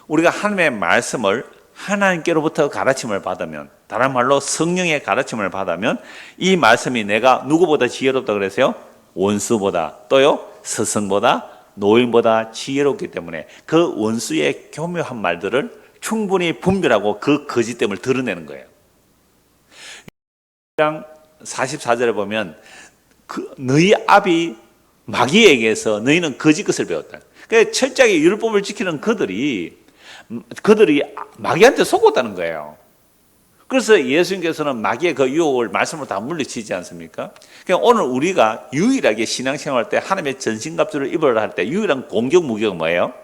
우리가 하나님의 말씀을 하나님께로부터 가르침을 받으면, 다른 말로 성령의 가르침을 받으면 이 말씀이 내가 누구보다 지혜롭다 그랬어요? 원수보다, 또요 스승보다, 노인보다 지혜롭기 때문에 그 원수의 교묘한 말들을 충분히 분별하고 그 거짓됨을 드러내는 거예요. 44절에 보면 너희 아비 마귀에게서 너희는 거짓 것을 배웠다. 그러니까 철저하게 율법을 지키는 그들이 마귀한테 속았다는 거예요. 그래서 예수님께서는 마귀의 그 유혹을 말씀으로 다 물리치지 않습니까? 그러니까 오늘 우리가 유일하게 신앙생활 때 하나님의 전신갑주를 입으려 할 때 유일한 공격 무기가 뭐예요?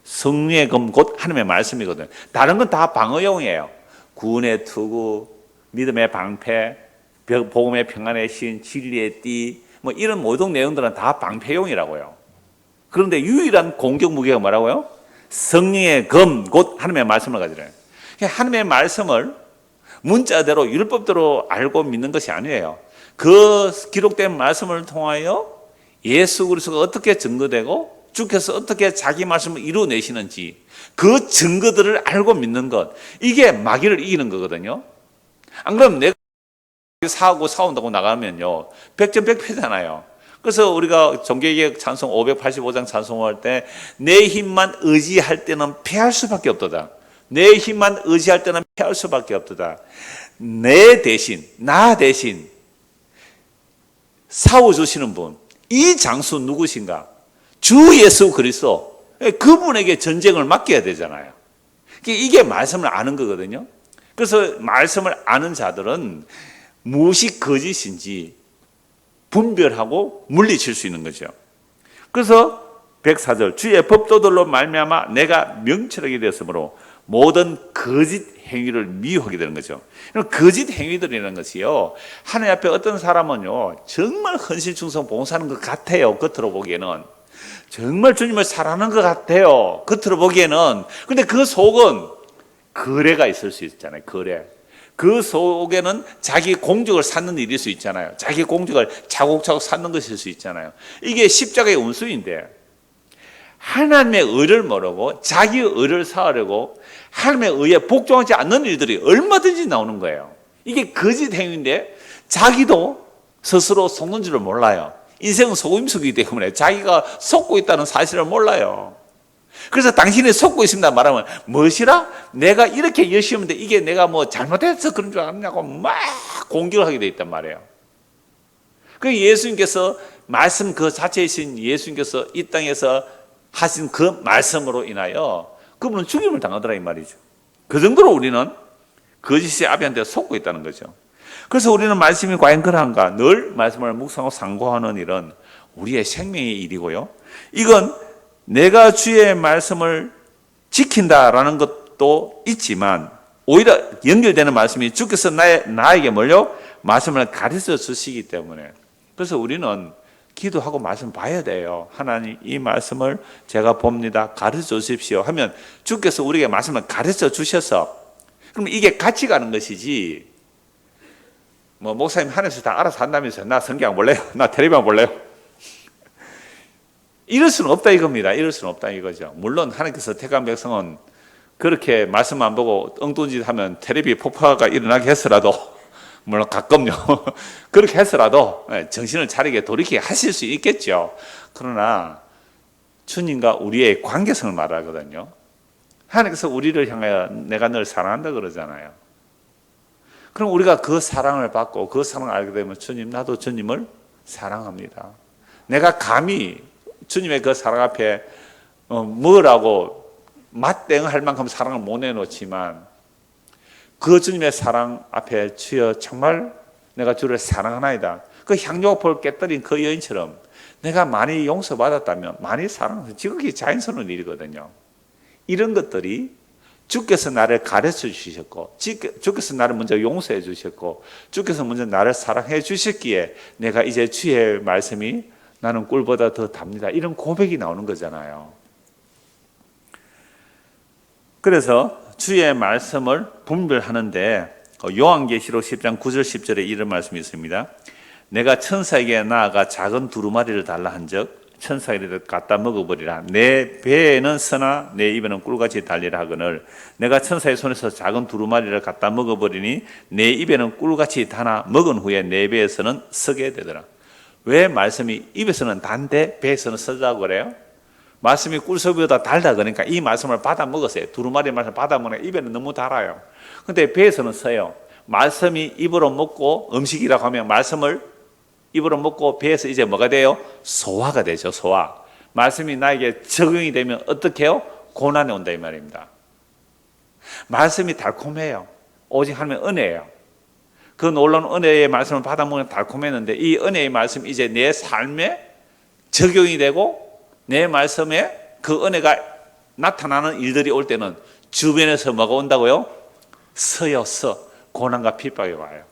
성령의 검 곧 하나님의 말씀이거든요. 다른 건 다 방어용이에요. 구원의 투구, 믿음의 방패, 복음의 평안의 신, 진리의 띠, 뭐 이런 모든 내용들은 다 방패용이라고요. 그런데 유일한 공격 무기가 뭐라고요? 성령의 검 곧 하나님의 말씀을 가지래요. 하나님의 말씀을 문자대로 율법대로 알고 믿는 것이 아니에요. 그 기록된 말씀을 통하여 예수 그리스도가 어떻게 증거되고 주께서 어떻게 자기 말씀을 이루어내시는지 그 증거들을 알고 믿는 것, 이게 마귀를 이기는 거거든요. 안 그러면 내가 싸운다고 나가면요 100점100패잖아요. 그래서 우리가 종교개혁 찬송 585장 찬송할 때 내 힘만 의지할 때는 패할 수밖에 없도다. 내 힘만 의지할 때는 패할 수밖에 없도다. 내 대신, 나 대신 싸워주시는 분, 이 장수 누구신가? 주 예수 그리스도, 그분에게 전쟁을 맡겨야 되잖아요. 이게 말씀을 아는 거거든요. 그래서 말씀을 아는 자들은 무엇이 거짓인지 분별하고 물리칠 수 있는 거죠. 그래서 104절 주의 법도들로 말미암아 내가 명철하게 되었으므로 모든 거짓 행위를 미워하게 되는 거죠. 거짓 행위들이라는 것이요, 하나님 앞에 어떤 사람은요 정말 헌신충성 봉사하는 것 같아요. 겉으로 보기에는 정말 주님을 사랑하는 것 같아요. 겉으로 보기에는. 근데 그 속은 거래가 있을 수 있잖아요. 거래. 그 속에는 자기 공적을 쌓는 일일 수 있잖아요. 자기 공적을 차곡차곡 쌓는 것일 수 있잖아요. 이게 십자가의 원수인데 하나님의 의를 모르고 자기 의를 쌓으려고 하나님의 의에 복종하지 않는 일들이 얼마든지 나오는 거예요. 이게 거짓 행위인데 자기도 스스로 속는 줄을 몰라요. 인생은 속임수이기 때문에 자기가 속고 있다는 사실을 몰라요. 그래서 당신이 속고 있습니다 말하면 무엇이라? 내가 이렇게 열심히 했는데 이게 내가 뭐 잘못해서 그런 줄 알았냐고 막 공격을 하게 돼 있단 말이에요. 그 예수님께서 말씀 그 자체이신 예수님께서 이 땅에서 하신 그 말씀으로 인하여 그분은 죽임을 당하더라 이 말이죠. 그 정도로 우리는 거짓의 아비한테 속고 있다는 거죠. 그래서 우리는 말씀이 과연 그러한가? 늘 말씀을 묵상하고 상고하는 일은 우리의 생명의 일이고요. 이건 내가 주의 말씀을 지킨다라는 것도 있지만 오히려 연결되는 말씀이 주께서 나에게 뭘요? 말씀을 가르쳐 주시기 때문에 그래서 우리는 기도하고 말씀 봐야 돼요. 하나님 이 말씀을 제가 봅니다. 가르쳐 주십시오 하면 주께서 우리에게 말씀을 가르쳐 주셔서 그럼 이게 같이 가는 것이지 뭐 목사님 하늘에서 다 알아서 한다면서요. 나 성경 안 볼래요? 나 텔레비전 볼래요? 이럴 수는 없다 이겁니다. 이럴 수는 없다 이거죠. 물론 하나님께서 택한 백성은 그렇게 말씀 안 보고 엉뚱짓 하면 텔레비 폭파가 일어나게 해서라도 물론 가끔요. 그렇게 해서라도 정신을 차리게 돌이키게 하실 수 있겠죠. 그러나 주님과 우리의 관계성을 말하거든요. 하나님께서 우리를 향하여 내가 널 사랑한다 그러잖아요. 그럼 우리가 그 사랑을 받고 그 사랑을 알게 되면 주님 나도 주님을 사랑합니다. 내가 감히 주님의 그 사랑 앞에 뭐라고 맞대응할 만큼 사랑을 못 내놓지만 그 주님의 사랑 앞에 주여 정말 내가 주를 사랑하나이다. 그 향료볼 깨뜨린 그 여인처럼 내가 많이 용서받았다면 많이 사랑해서 지극히 자연스러운 일이거든요. 이런 것들이 주께서 나를 가르쳐 주셨고 주께서 나를 먼저 용서해 주셨고 주께서 먼저 나를 사랑해 주셨기에 내가 이제 주의 말씀이 나는 꿀보다 더 답니다. 이런 고백이 나오는 거잖아요. 그래서 주의 말씀을 분별하는데 요한계시록 10장 9절 10절에 이런 말씀이 있습니다. 내가 천사에게 나아가 작은 두루마리를 달라 한즉 천사에게 갖다 먹어버리라. 내 배에는 서나 내 입에는 꿀같이 달리라 하거늘 내가 천사의 손에서 작은 두루마리를 갖다 먹어버리니 내 입에는 꿀같이 다나 먹은 후에 내 배에서는 서게 되더라. 왜 말씀이 입에서는 단데 배에서는 서자고 그래요? 말씀이 꿀소비보다 달다 그러니까 이 말씀을 받아 먹었어요. 두루마리 말씀 받아 먹으니까 입에는 너무 달아요. 근데 배에서는 서요. 말씀이 입으로 먹고 음식이라고 하면 말씀을 입으로 먹고 배에서 이제 뭐가 돼요? 소화가 되죠. 소화. 말씀이 나에게 적용이 되면 어떻게 해요? 고난이 온다 이 말입니다. 말씀이 달콤해요. 오직 하나님의 은혜예요. 그 놀라운 은혜의 말씀을 받아 먹으면 달콤했는데 이 은혜의 말씀이 이제 내 삶에 적용이 되고 내 말씀에 그 은혜가 나타나는 일들이 올 때는 주변에서 뭐가 온다고요? 서요. 고난과 핍박이 와요.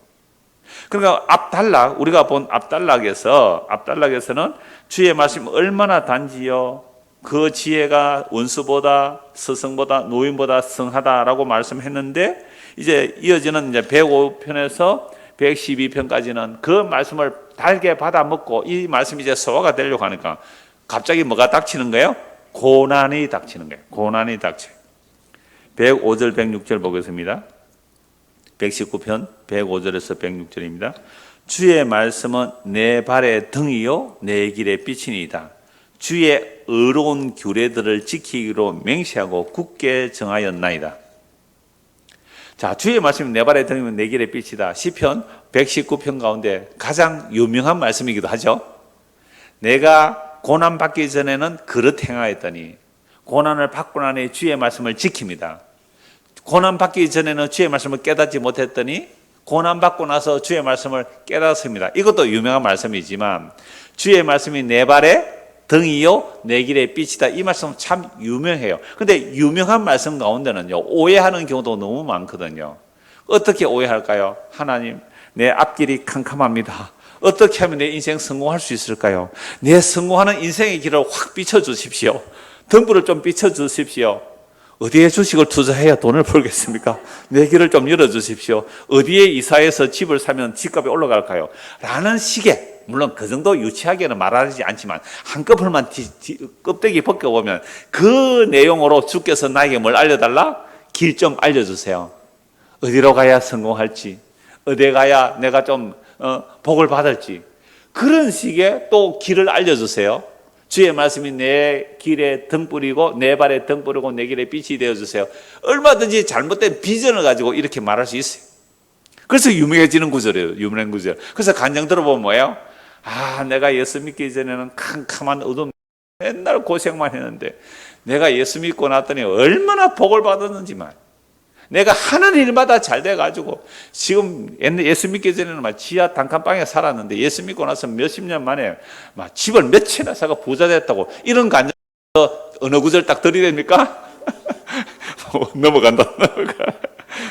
그러니까 앞단락, 우리가 본 앞단락에서는 주의 말씀이 얼마나 단지요. 그 지혜가 원수보다 스승보다 노인보다 성하다라고 말씀했는데 이제 이어지는 이제 105편에서 112편까지는 그 말씀을 달게 받아 먹고 이 말씀이 이제 소화가 되려고 하니까 갑자기 뭐가 닥치는 거예요? 고난이 닥치는 거예요. 고난이 닥쳐요. 105절 106절 보겠습니다. 119편 105절에서 106절입니다. 주의 말씀은 내 발의 등이요 내 길의 빛이니이다. 주의 의로운 규례들을 지키기로 맹세하고 굳게 정하였나이다. 자, 주의 말씀이 내 발의 등이면 내 길의 빛이다. 시편 119편 가운데 가장 유명한 말씀이기도 하죠. 내가 고난 받기 전에는 그릇 행하였더니 고난을 받고 나니 주의 말씀을 지킵니다. 고난 받기 전에는 주의 말씀을 깨닫지 못했더니 고난 받고 나서 주의 말씀을 깨닫습니다. 이것도 유명한 말씀이지만 주의 말씀이 내 발의 등이요 내 길의 빛이다. 이 말씀은 참 유명해요. 근데 유명한 말씀 가운데는요 오해하는 경우도 너무 많거든요. 어떻게 오해할까요? 하나님 내 앞길이 캄캄합니다. 어떻게 하면 내 인생 성공할 수 있을까요? 내 성공하는 인생의 길을 확 비춰주십시오. 등불을 좀 비춰주십시오. 어디에 주식을 투자해야 돈을 벌겠습니까? 내 길을 좀 열어주십시오. 어디에 이사해서 집을 사면 집값이 올라갈까요? 라는 식의, 물론 그 정도 유치하게는 말하지 않지만 한꺼풀만 껍데기 벗겨보면 그 내용으로 주께서 나에게 뭘 알려달라? 길 좀 알려주세요. 어디로 가야 성공할지, 어디에 가야 내가 좀 복을 받을지, 그런 식의 또 길을 알려주세요. 주의 말씀이 내 길에 등불이고 내 발에 등불이고 내 길에 빛이 되어주세요. 얼마든지 잘못된 비전을 가지고 이렇게 말할 수 있어요. 그래서 유명해지는 구절이에요. 유명한 구절. 그래서 간증 들어보면 뭐예요? 내가 예수 믿기 전에는 캄캄한 어둠, 맨날 고생만 했는데 내가 예수 믿고 났더니 얼마나 복을 받았는지만, 내가 하는 일마다 잘 돼가지고 지금 예수 믿기 전에는 막 지하 단칸방에 살았는데 예수 믿고 나서 몇십 년 만에 막 집을 몇 채나 사고 부자 됐다고, 이런 간증 어느 구절 딱 들이댑니까? 넘어간다.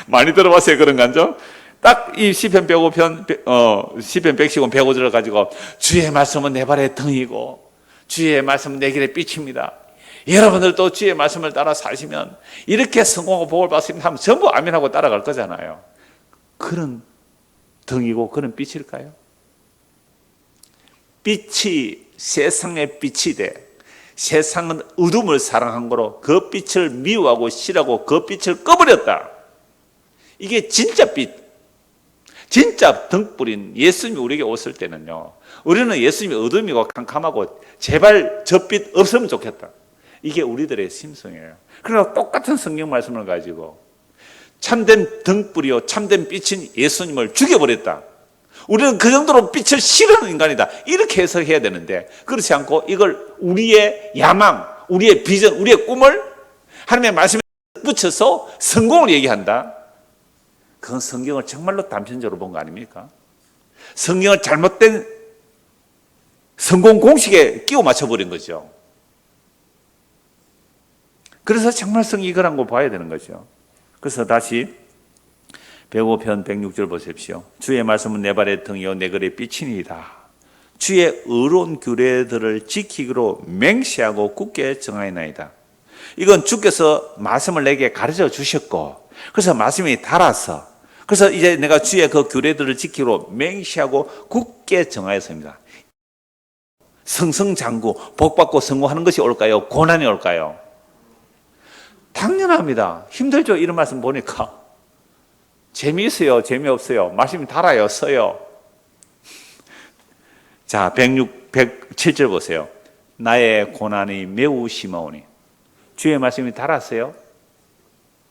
많이 들어봤어요, 그런 간증? 딱 이 시편 105편, 시편 110권 105절을 가지고 주의 말씀은 내 발의 등이고 주의 말씀은 내 길의 빛입니다. 여러분들도 주의 말씀을 따라 사시면 이렇게 성공하고 복을 받습니다 하면 전부 아멘하고 따라갈 거잖아요. 그런 등이고 그런 빛일까요? 빛이 세상의 빛이 돼. 세상은 어둠을 사랑한 거로 그 빛을 미워하고 싫어하고 그 빛을 꺼버렸다. 이게 진짜 빛. 진짜 등불인 예수님이 우리에게 오실 때는요, 우리는 예수님이 어둠이고 캄캄하고 제발 저 빛 없으면 좋겠다. 이게 우리들의 심성이에요. 그러나 똑같은 성경 말씀을 가지고 참된 등불이요 참된 빛인 예수님을 죽여버렸다. 우리는 그 정도로 빛을 싫어하는 인간이다. 이렇게 해석해야 되는데 그렇지 않고 이걸 우리의 야망, 우리의 비전, 우리의 꿈을 하나님의 말씀에 붙여서 성공을 얘기한다. 그건 성경을 정말로 단편적으로 본 거 아닙니까? 성경을 잘못된 성공 공식에 끼워 맞춰버린 거죠. 그래서 정말성이 이거란 거 봐야 되는 거죠. 그래서 다시 105편 106절 보십시오. 주의 말씀은 내 발의 등이요 내 걸의 빛이니이다. 주의 의로운 규례들을 지키기로 맹세하고 굳게 정하였나이다. 이건 주께서 말씀을 내게 가르쳐 주셨고, 그래서 말씀이 달아서, 그래서 이제 내가 주의 그 규례들을 지키기로 맹세하고 굳게 정하였습니다. 승승장구, 복받고 성공하는 것이 올까요? 고난이 올까요? 당연합니다. 힘들죠? 이런 말씀 보니까. 재미있어요? 재미없어요? 말씀이 달아요? 써요? 자, 107절 보세요. 나의 고난이 매우 심하오니. 주의 말씀이 달았어요?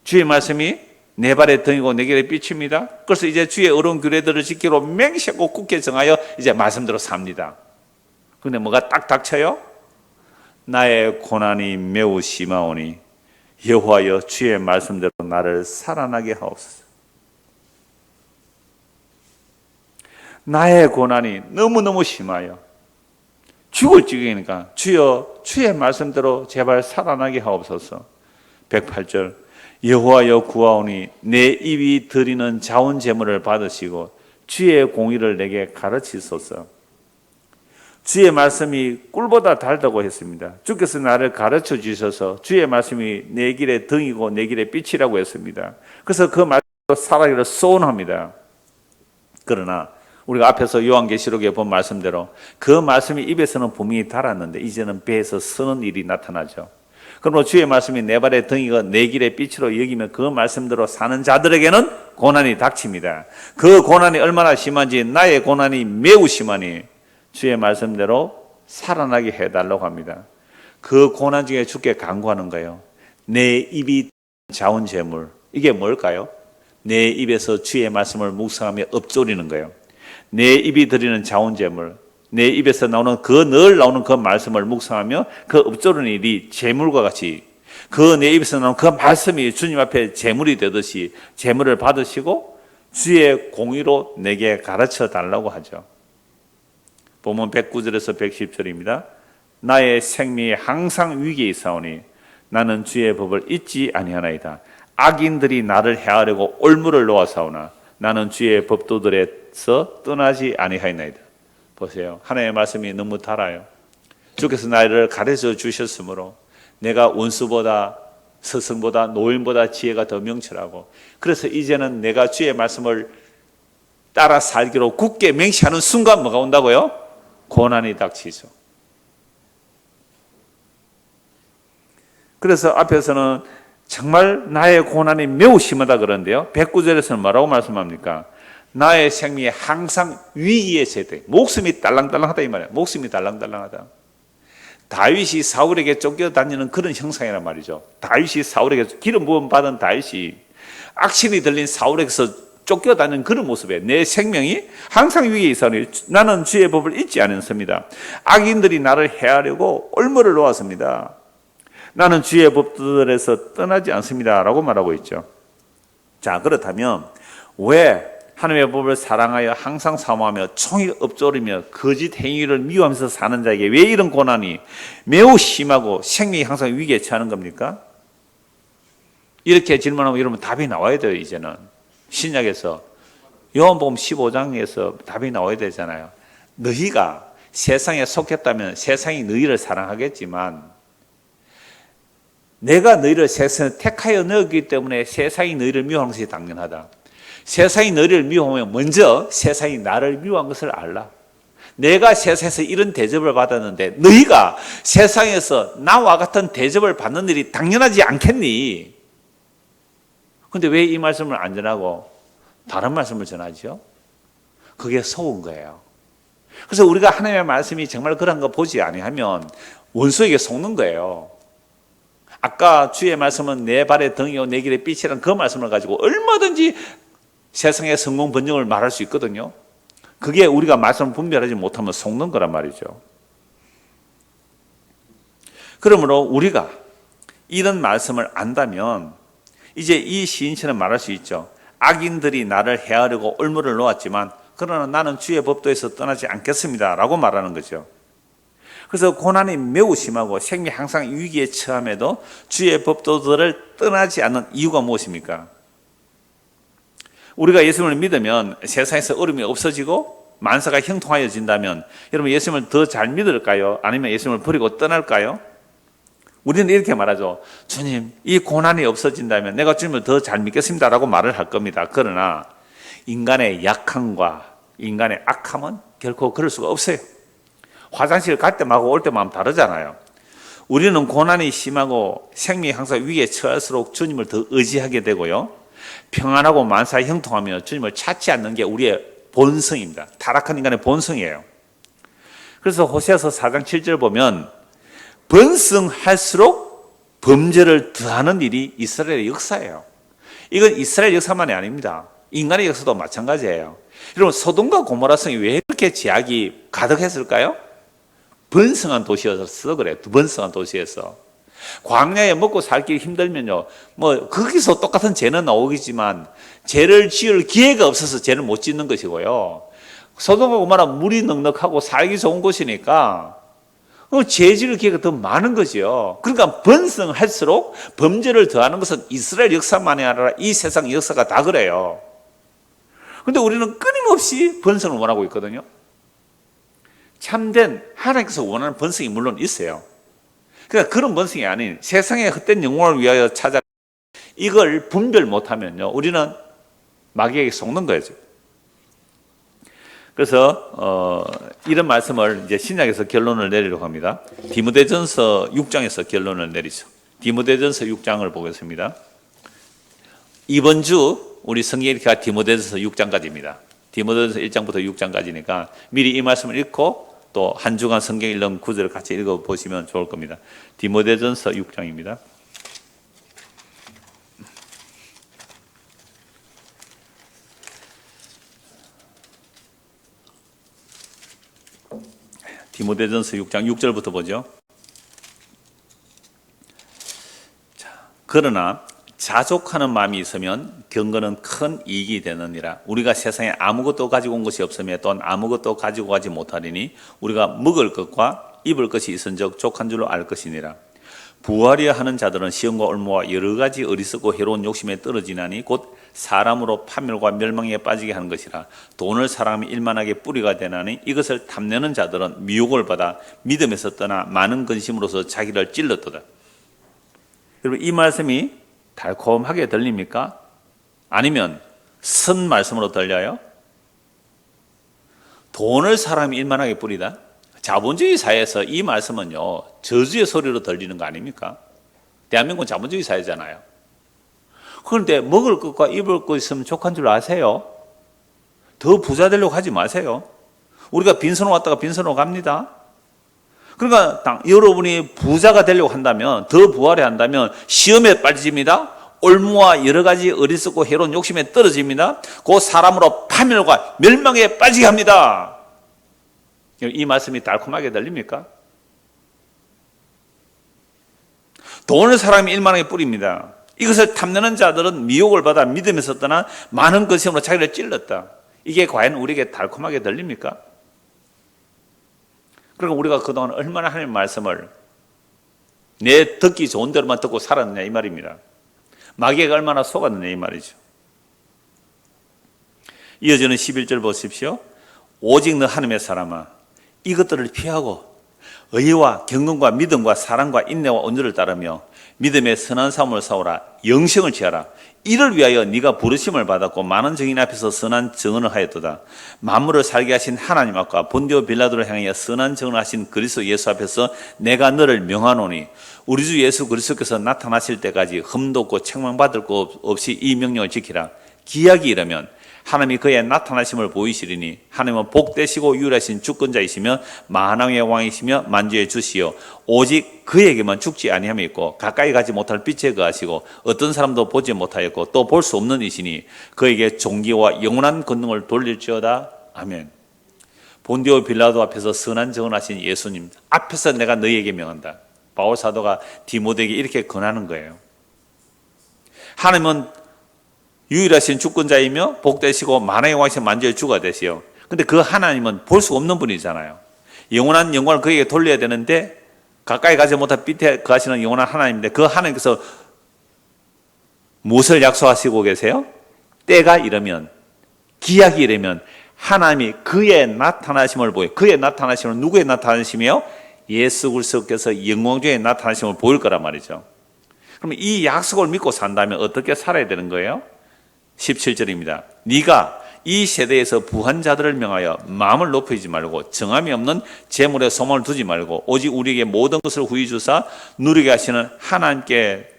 주의 말씀이 내 발의 등이고 내 길의 빛입니다. 그래서 이제 주의 어려운 규례들을 지키기로 맹세하고 굳게 정하여 이제 말씀대로 삽니다. 근데 뭐가 딱 닥쳐요? 나의 고난이 매우 심하오니 여호와여 주의 말씀대로 나를 살아나게 하옵소서. 나의 고난이 너무너무 심하여 죽을 지경이니까 주여 주의 말씀대로 제발 살아나게 하옵소서. 108절 여호와여 구하오니 내 입이 드리는 자원 제물을 받으시고 주의 공의를 내게 가르치소서. 주의 말씀이 꿀보다 달다고 했습니다. 주께서 나를 가르쳐 주셔서 주의 말씀이 내 길의 등이고 내 길의 빛이라고 했습니다. 그래서 그 말씀으로 살아가기를 소원합니다. 그러나 우리가 앞에서 요한계시록에 본 말씀대로 그 말씀이 입에서는 분명히 달았는데 이제는 배에서 서는 일이 나타나죠. 그러므로 주의 말씀이 내 발의 등이고 내 길의 빛으로 여기면 그 말씀대로 사는 자들에게는 고난이 닥칩니다. 그 고난이 얼마나 심한지 나의 고난이 매우 심하니 주의 말씀대로 살아나게 해달라고 합니다. 그 고난 중에 주께 간구하는 거예요. 내 입이 자원 제물. 이게 뭘까요? 내 입에서 주의 말씀을 묵상하며 읊조리는 거예요. 내 입이 드리는 자원 제물. 내 입에서 나오는 늘 나오는 그 말씀을 묵상하며 그 읊조리는 일이 제물과 같이 그 내 입에서 나오는 그 말씀이 주님 앞에 제물이 되듯이 제물을 받으시고 주의 공의로 내게 가르쳐 달라고 하죠. 본문 109절에서 110절입니다. 나의 생명이 항상 위기에 있사오니 나는 주의 법을 잊지 아니하나이다. 악인들이 나를 해하려고 올무를 놓아사오나 나는 주의 법도들에서 떠나지 아니하나이다. 보세요. 하나님의 말씀이 너무 달아요. 주께서 나를 가르쳐 주셨으므로 내가 원수보다 스승보다 노인보다 지혜가 더 명철하고 그래서 이제는 내가 주의 말씀을 따라 살기로 굳게 맹세하는 순간 뭐가 온다고요? 고난이 닥치죠. 그래서 앞에서는 정말 나의 고난이 매우 심하다 그러는데요. 109절에서는 뭐라고 말씀합니까? 나의 생명이 항상 위기에 처해. 목숨이 달랑달랑하다 이 말이에요. 목숨이 달랑달랑하다. 다윗이 사울에게 쫓겨다니는 그런 형상이란 말이죠. 다윗이 사울에게 기름 부음 받은 다윗이 악신이 들린 사울에게서 쫓겨다니는 그런 모습에 내 생명이 항상 위기에 있사오니 나는 주의 법을 잊지 않았습니다. 악인들이 나를 해하려고 올무를 놓았습니다. 나는 주의 법들에서 떠나지 않습니다. 라고 말하고 있죠. 자, 그렇다면 왜 하나님의 법을 사랑하여 항상 사모하며 총이 엎조리며 거짓 행위를 미워하면서 사는 자에게 왜 이런 고난이 매우 심하고 생명이 항상 위기에 처하는 겁니까? 이렇게 질문하면 여러분 답이 나와야 돼요. 이제는 신약에서 요한복음 15장에서 답이 나와야 되잖아요. 너희가 세상에 속했다면 세상이 너희를 사랑하겠지만 내가 너희를 세상에 택하여 넣었기 때문에 세상이 너희를 미워하는 것이 당연하다. 세상이 너희를 미워하면 먼저 세상이 나를 미워한 것을 알라. 내가 세상에서 이런 대접을 받았는데 너희가 세상에서 나와 같은 대접을 받는 일이 당연하지 않겠니? 근데 왜 이 말씀을 안 전하고 다른 말씀을 전하죠? 그게 속은 거예요. 그래서 우리가 하나님의 말씀이 정말 그런 거 보지 아니하면 원수에게 속는 거예요. 아까 주의 말씀은 내 발의 등이요 내 길의 빛이라는 그 말씀을 가지고 얼마든지 세상의 성공 번영을 말할 수 있거든요. 그게 우리가 말씀을 분별하지 못하면 속는 거란 말이죠. 그러므로 우리가 이런 말씀을 안다면 이제 이 시인처럼 말할 수 있죠. 악인들이 나를 해하려고 올무를 놓았지만 그러나 나는 주의 법도에서 떠나지 않겠습니다. 라고 말하는 거죠. 그래서 고난이 매우 심하고 생명이 항상 위기에 처함에도 주의 법도들을 떠나지 않는 이유가 무엇입니까? 우리가 예수님을 믿으면 세상에서 어려움이 없어지고 만사가 형통하여진다면 여러분 예수님을 더 잘 믿을까요? 아니면 예수님을 버리고 떠날까요? 우리는 이렇게 말하죠. 주님, 이 고난이 없어진다면 내가 주님을 더 잘 믿겠습니다. 라고 말을 할 겁니다. 그러나 인간의 약함과 인간의 악함은 결코 그럴 수가 없어요. 화장실 갈 때마다 올 때마다 다르잖아요. 우리는 고난이 심하고 생명이 항상 위기에 처할수록 주님을 더 의지하게 되고요. 평안하고 만사 형통하며 주님을 찾지 않는 게 우리의 본성입니다. 타락한 인간의 본성이에요. 그래서 호세아서 4장 7절 보면 번성할수록 범죄를 더하는 일이 이스라엘의 역사예요. 이건 이스라엘 역사만이 아닙니다. 인간의 역사도 마찬가지예요. 여러분 소돔과 고모라 성이 왜 이렇게 죄악이 가득했을까요? 번성한 도시여서 그래요. 번성한 도시에서. 광야에 먹고 살기 힘들면요. 뭐 거기서 똑같은 죄는 나오겠지만 죄를 지을 기회가 없어서 죄를 못 짓는 것이고요. 소돔과 고모라 물이 넉넉하고 살기 좋은 곳이니까 죄 지을 기회가 더 많은 거죠. 그러니까 번성할수록 범죄를 더하는 것은 이스라엘 역사만이 아니라 이 세상 역사가 다 그래요. 그런데 우리는 끊임없이 번성을 원하고 있거든요. 참된 하나님께서 원하는 번성이 물론 있어요. 그러니까 그런 번성이 아닌 세상의 헛된 영광을 위하여 찾아 이걸 분별 못하면요 우리는 마귀에게 속는 거죠. 그래서 이런 말씀을 이제 신약에서 결론을 내리려고 합니다. 디모데전서 6장에서 결론을 내리죠. 디모데전서 6장을 보겠습니다. 이번 주 우리 성경일기가 디모데전서 6장까지입니다. 디모데전서 1장부터 6장까지니까 미리 이 말씀을 읽고 또 한 주간 성경 읽는 구절을 같이 읽어보시면 좋을 겁니다. 디모데전서 6장입니다. 디모데전서 6장 6절부터 보죠. 자, 그러나 자족하는 마음이 있으면 경건은 큰 이익이 되느니라. 우리가 세상에 아무것도 가지고 온 것이 없으며 또한 아무것도 가지고 가지 못하리니 우리가 먹을 것과 입을 것이 있은즉 족한 줄로 알 것이니라. 부활이야 하는 자들은 시험과 올무와 여러 가지 어리석고 해로운 욕심에 떨어지나니 곧 사람으로 파멸과 멸망에 빠지게 하는 것이라. 돈을 사람이 일만하게 뿌리가 되나니 이것을 탐내는 자들은 미혹을 받아 믿음에서 떠나 많은 근심으로서 자기를 찔렀도다. 여러분 이 말씀이 달콤하게 들립니까? 아니면 선 말씀으로 들려요? 돈을 사람이 일만하게 뿌리다? 자본주의 사회에서 이 말씀은요 저주의 소리로 들리는 거 아닙니까? 대한민국은 자본주의 사회잖아요. 그런데 먹을 것과 입을 것 있으면 족한 줄 아세요? 더 부자 되려고 하지 마세요. 우리가 빈손으로 왔다가 빈손으로 갑니다. 그러니까 여러분이 부자가 되려고 한다면, 더 부활해야 한다면 시험에 빠집니다. 올무와 여러 가지 어리석고 해로운 욕심에 떨어집니다. 그 사람으로 파멸과 멸망에 빠지게 합니다. 이 말씀이 달콤하게 들립니까? 돈을 사람이 일만하게 뿌립니다. 이것을 탐내는 자들은 미혹을 받아 믿음에서 떠나 많은 것으로 자기를 찔렀다. 이게 과연 우리에게 달콤하게 들립니까? 그러니까 우리가 그동안 얼마나 하나님의 말씀을 내 듣기 좋은 대로만 듣고 살았느냐 이 말입니다. 마귀가 얼마나 속았느냐 이 말이죠. 이어지는 11절 보십시오. 오직 너 하나님의 사람아, 이것들을 피하고 의와 경건과 믿음과 사랑과 인내와 온유를 따르며 믿음의 선한 삶을 사오라. 영생을 취하라. 이를 위하여 네가 부르심을 받았고 많은 증인 앞에서 선한 증언을 하였도다. 만물을 살게 하신 하나님 앞과 본디오 빌라도를 향하여 선한 증언을 하신 그리스도 예수 앞에서 내가 너를 명하노니 우리 주 예수 그리스도께서 나타나실 때까지 흠도 없고 책망받을 것 없이 이 명령을 지키라. 기약이 이르면 하나님이 그의 나타나심을 보이시리니 하나님은 복되시고 유일하신 주권자이시며 만왕의 왕이시며 만주의 주시요 오직 그에게만 죽지 아니함이 있고 가까이 가지 못할 빛에 거하시고 어떤 사람도 보지 못하였고 또 볼 수 없는 이시니 그에게 존귀와 영원한 권능을 돌릴지어다. 아멘. 본디오 빌라도 앞에서 선한 증언하신 예수님 앞에서 내가 너희에게 명한다. 바울 사도가 디모데에게 이렇게 권하는 거예요. 하나님은 유일하신 주권자이며 복되시고 만왕의 왕이신 만주의 주가 되시오. 근데 그 하나님은 볼 수 없는 분이잖아요. 영원한 영광을 그에게 돌려야 되는데 가까이 가지 못한 빛에 거하시는 영원한 하나님인데 그 하나님께서 무엇을 약속하시고 계세요? 때가 이르면, 기약이 이르면 하나님이 그의 나타나심을 보여. 그의 나타나심은 누구의 나타나심이요? 예수 그리스도께서 영광 중에 나타나심을 보일 거란 말이죠. 그러면 이 약속을 믿고 산다면 어떻게 살아야 되는 거예요? 17절입니다. 네가 이 세대에서 부한 자들을 명하여 마음을 높이지 말고 정함이 없는 재물에 소망을 두지 말고 오직 우리에게 모든 것을 후히 주사 누리게 하시는 하나님께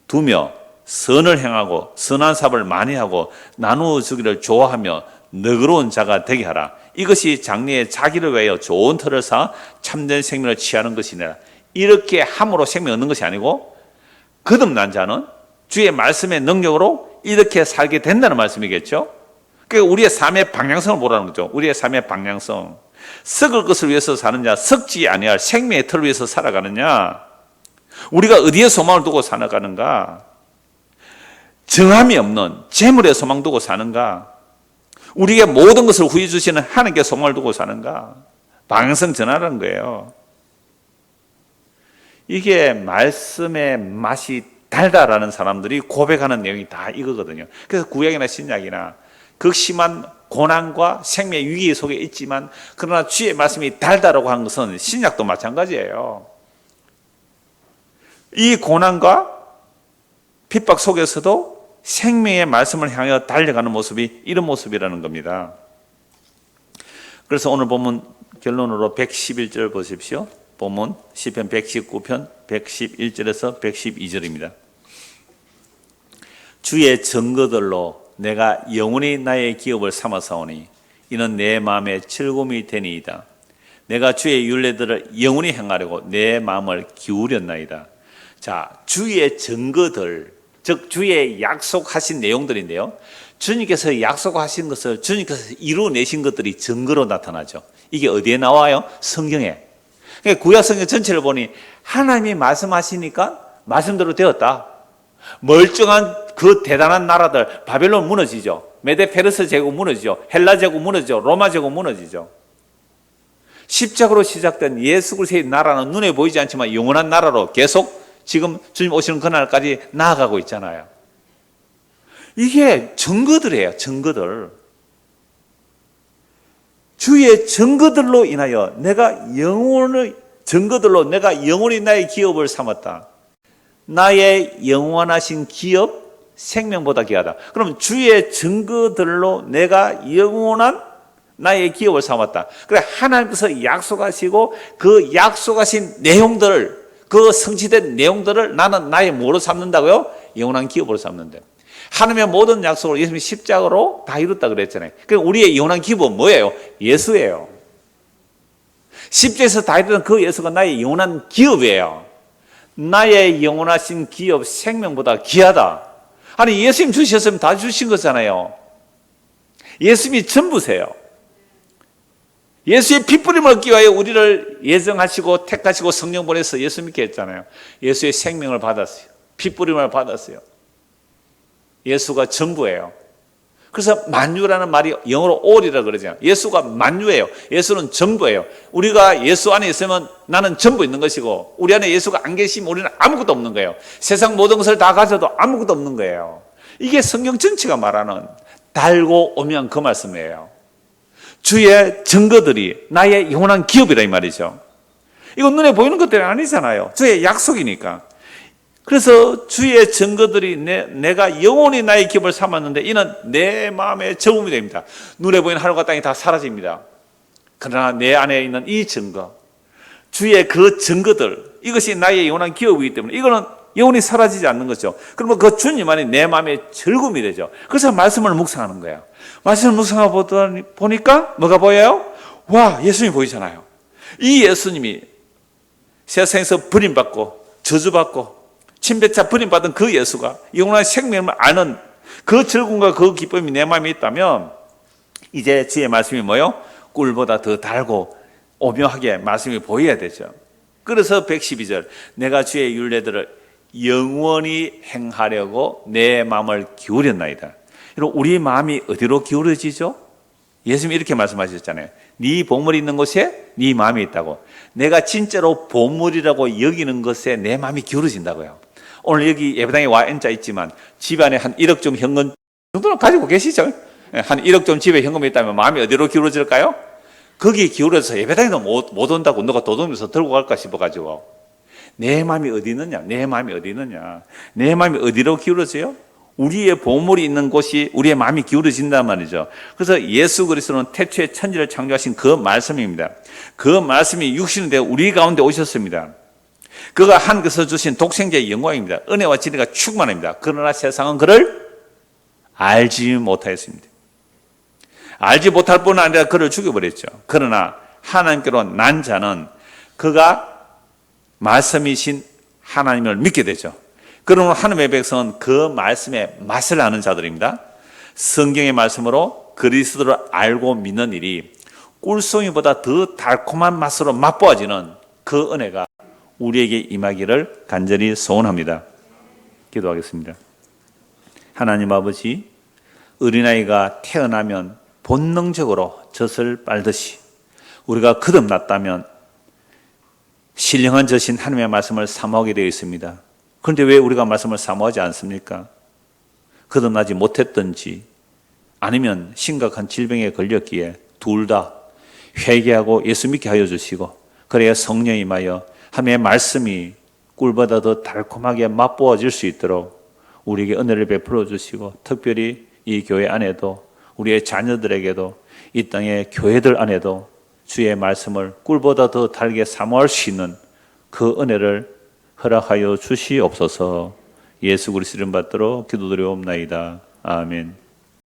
두며 선을 행하고 선한 삽을 많이 하고 나누어 주기를 좋아하며 너그러운 자가 되게 하라. 이것이 장래에 자기를 위하여 좋은 터를 쌓아 참된 생명을 취하는 것이니라. 이렇게 함으로 생명 얻는 것이 아니고 거듭난 자는 주의 말씀의 능력으로 이렇게 살게 된다는 말씀이겠죠. 그러니까 우리의 삶의 방향성을 보라는 거죠. 우리의 삶의 방향성. 썩을 것을 위해서 사느냐, 썩지 아니할 생명의 틀을 위해서 살아가느냐, 우리가 어디에 소망을 두고 살아가는가, 정함이 없는 재물에 소망 두고 사는가, 우리에게 모든 것을 후히 주시는 하나님께 소망을 두고 사는가, 방향성 전하라는 거예요. 이게 말씀의 맛이 달다라는 사람들이 고백하는 내용이 다 이거거든요. 그래서 구약이나 신약이나 극심한 고난과 생명의 위기 속에 있지만 그러나 주의 말씀이 달다라고 하는 것은 신약도 마찬가지예요. 이 고난과 핍박 속에서도 생명의 말씀을 향해 달려가는 모습이 이런 모습이라는 겁니다. 그래서 오늘 본문 결론으로 111절 보십시오. 본문 시편 119편 111절에서 112절입니다. 주의 증거들로 내가 영원히 나의 기업을 삼아사오니 이는 내 마음의 즐거움이 되니이다. 내가 주의 율례들을 영원히 행하려고 내 마음을 기울였나이다. 자, 주의 증거들, 즉 주의 약속하신 내용들인데요. 주님께서 약속하신 것을 주님께서 이루어내신 것들이 증거로 나타나죠. 이게 어디에 나와요? 성경에. 그러니까 구약 성경 전체를 보니 하나님이 말씀하시니까 말씀대로 되었다. 멀쩡한 그 대단한 나라들, 바벨론 무너지죠. 메데 페르스 제국 무너지죠. 헬라 제국 무너지죠. 로마 제국 무너지죠. 십자가로 시작된 예수 그리스도의 나라는 눈에 보이지 않지만 영원한 나라로 계속 지금 주님 오시는 그날까지 나아가고 있잖아요. 이게 증거들이에요. 증거들. 주의 증거들로 인하여 증거들로 내가 영원히 나의 기업을 삼았다. 나의 영원하신 기업, 생명보다 귀하다. 그럼 주의 증거들로 내가 영원한 나의 기업을 삼았다. 그래, 하나님께서 약속하시고 그 약속하신 내용들을, 그 성취된 내용들을 나는 나의 뭐로 삼는다고요? 영원한 기업으로 삼는데. 하나님의 모든 약속을 예수님이 십자가로 다 이뤘다 그랬잖아요. 그럼 우리의 영원한 기업은 뭐예요? 예수예요. 십자에서 다했던 그 예수가 나의 영원한 기업이에요. 나의 영원하신 기업 생명보다 귀하다. 아니 예수님 주셨으면 다 주신 거잖아요. 예수님이 전부세요. 예수의 핏부림을 얻기 위하여 우리를 예정하시고 택하시고 성령 보내서 예수 믿게 했잖아요. 예수의 생명을 받았어요. 핏부림을 받았어요. 예수가 전부예요. 그래서 만유라는 말이 영어로 all이라고 그러잖아요. 예수가 만유예요. 예수는 전부예요. 우리가 예수 안에 있으면 나는 전부 있는 것이고, 우리 안에 예수가 안 계시면 우리는 아무것도 없는 거예요. 세상 모든 것을 다 가져도 아무것도 없는 거예요. 이게 성경 전체가 말하는 달고 오면 그 말씀이에요. 주의 증거들이 나의 영원한 기업이라 이 말이죠. 이건 눈에 보이는 것들이 아니잖아요. 주의 약속이니까. 그래서 주의 증거들이 내가 영원히 나의 기업을 삼았는데 이는 내 마음의 적음이 됩니다. 눈에 보이는 하늘과 땅이 다 사라집니다. 그러나 내 안에 있는 이 증거, 주의 그 증거들, 이것이 나의 영원한 기업이기 때문에 이거는 영원히 사라지지 않는 거죠. 그러면 그 주님 안에 내 마음의 즐거움이 되죠. 그래서 말씀을 묵상하는 거예요. 말씀을 묵상하고 보니까 뭐가 보여요? 와, 예수님이 보이잖아요. 이 예수님이 세상에서 버림받고 저주받고 침뱉자 버림받은 그 예수가 영원한 생명을 아는 그 즐거움과 그 기쁨이 내 마음에 있다면 이제 주의 말씀이 뭐요? 꿀보다 더 달고 오묘하게 말씀이 보여야 되죠. 그래서 112절 내가 주의 율례들을 영원히 행하려고 내 마음을 기울였나이다. 여러분 우리 마음이 어디로 기울어지죠? 예수님이 이렇게 말씀하셨잖아요. 네 보물이 있는 곳에 네 마음이 있다고. 내가 진짜로 보물이라고 여기는 것에 내 마음이 기울어진다고요. 오늘 여기 예배당에 와 앉아 있지만 집안에 한 1억 좀 현금 정도는 가지고 계시죠? 한 1억 좀 집에 현금이 있다면 마음이 어디로 기울어질까요? 거기에 기울어서 예배당에도 못 온다고 누가 도둑면서 들고 갈까 싶어가지고. 내 마음이 어디 있느냐? 내 마음이 어디 있느냐? 내 마음이 어디로 기울어져요? 우리의 보물이 있는 곳이 우리의 마음이 기울어진단 말이죠. 그래서 예수 그리스도는 태초에 천지를 창조하신 그 말씀입니다. 그 말씀이 육신이 되어 우리 가운데 오셨습니다. 그가 하나님께서 주신 독생자의 영광입니다. 은혜와 진리가 충만합니다. 그러나 세상은 그를 알지 못하였습니다. 알지 못할 뿐 아니라 그를 죽여버렸죠. 그러나 하나님께로 난 자는 그가 말씀이신 하나님을 믿게 되죠. 그러면 하나님의 백성은 그 말씀의 맛을 아는 자들입니다. 성경의 말씀으로 그리스도를 알고 믿는 일이 꿀송이보다 더 달콤한 맛으로 맛보아지는 그 은혜가 우리에게 임하기를 간절히 소원합니다. 기도하겠습니다. 하나님 아버지, 어린아이가 태어나면 본능적으로 젖을 빨듯이 우리가 거듭났다면 신령한 젖인 하나님의 말씀을 사모하게 되어 있습니다. 그런데 왜 우리가 말씀을 사모하지 않습니까? 거듭나지 못했든지 아니면 심각한 질병에 걸렸기에 둘 다 회개하고 예수 믿게 하여 주시고 그래야 성령이 임하여 하나님의 말씀이 꿀보다 더 달콤하게 맛보아질 수 있도록 우리에게 은혜를 베풀어 주시고 특별히 이 교회 안에도 우리의 자녀들에게도 이 땅의 교회들 안에도 주의 말씀을 꿀보다 더 달게 사모할 수 있는 그 은혜를 허락하여 주시옵소서. 예수 그리스도 이름 받들어 기도드리옵나이다. 아멘.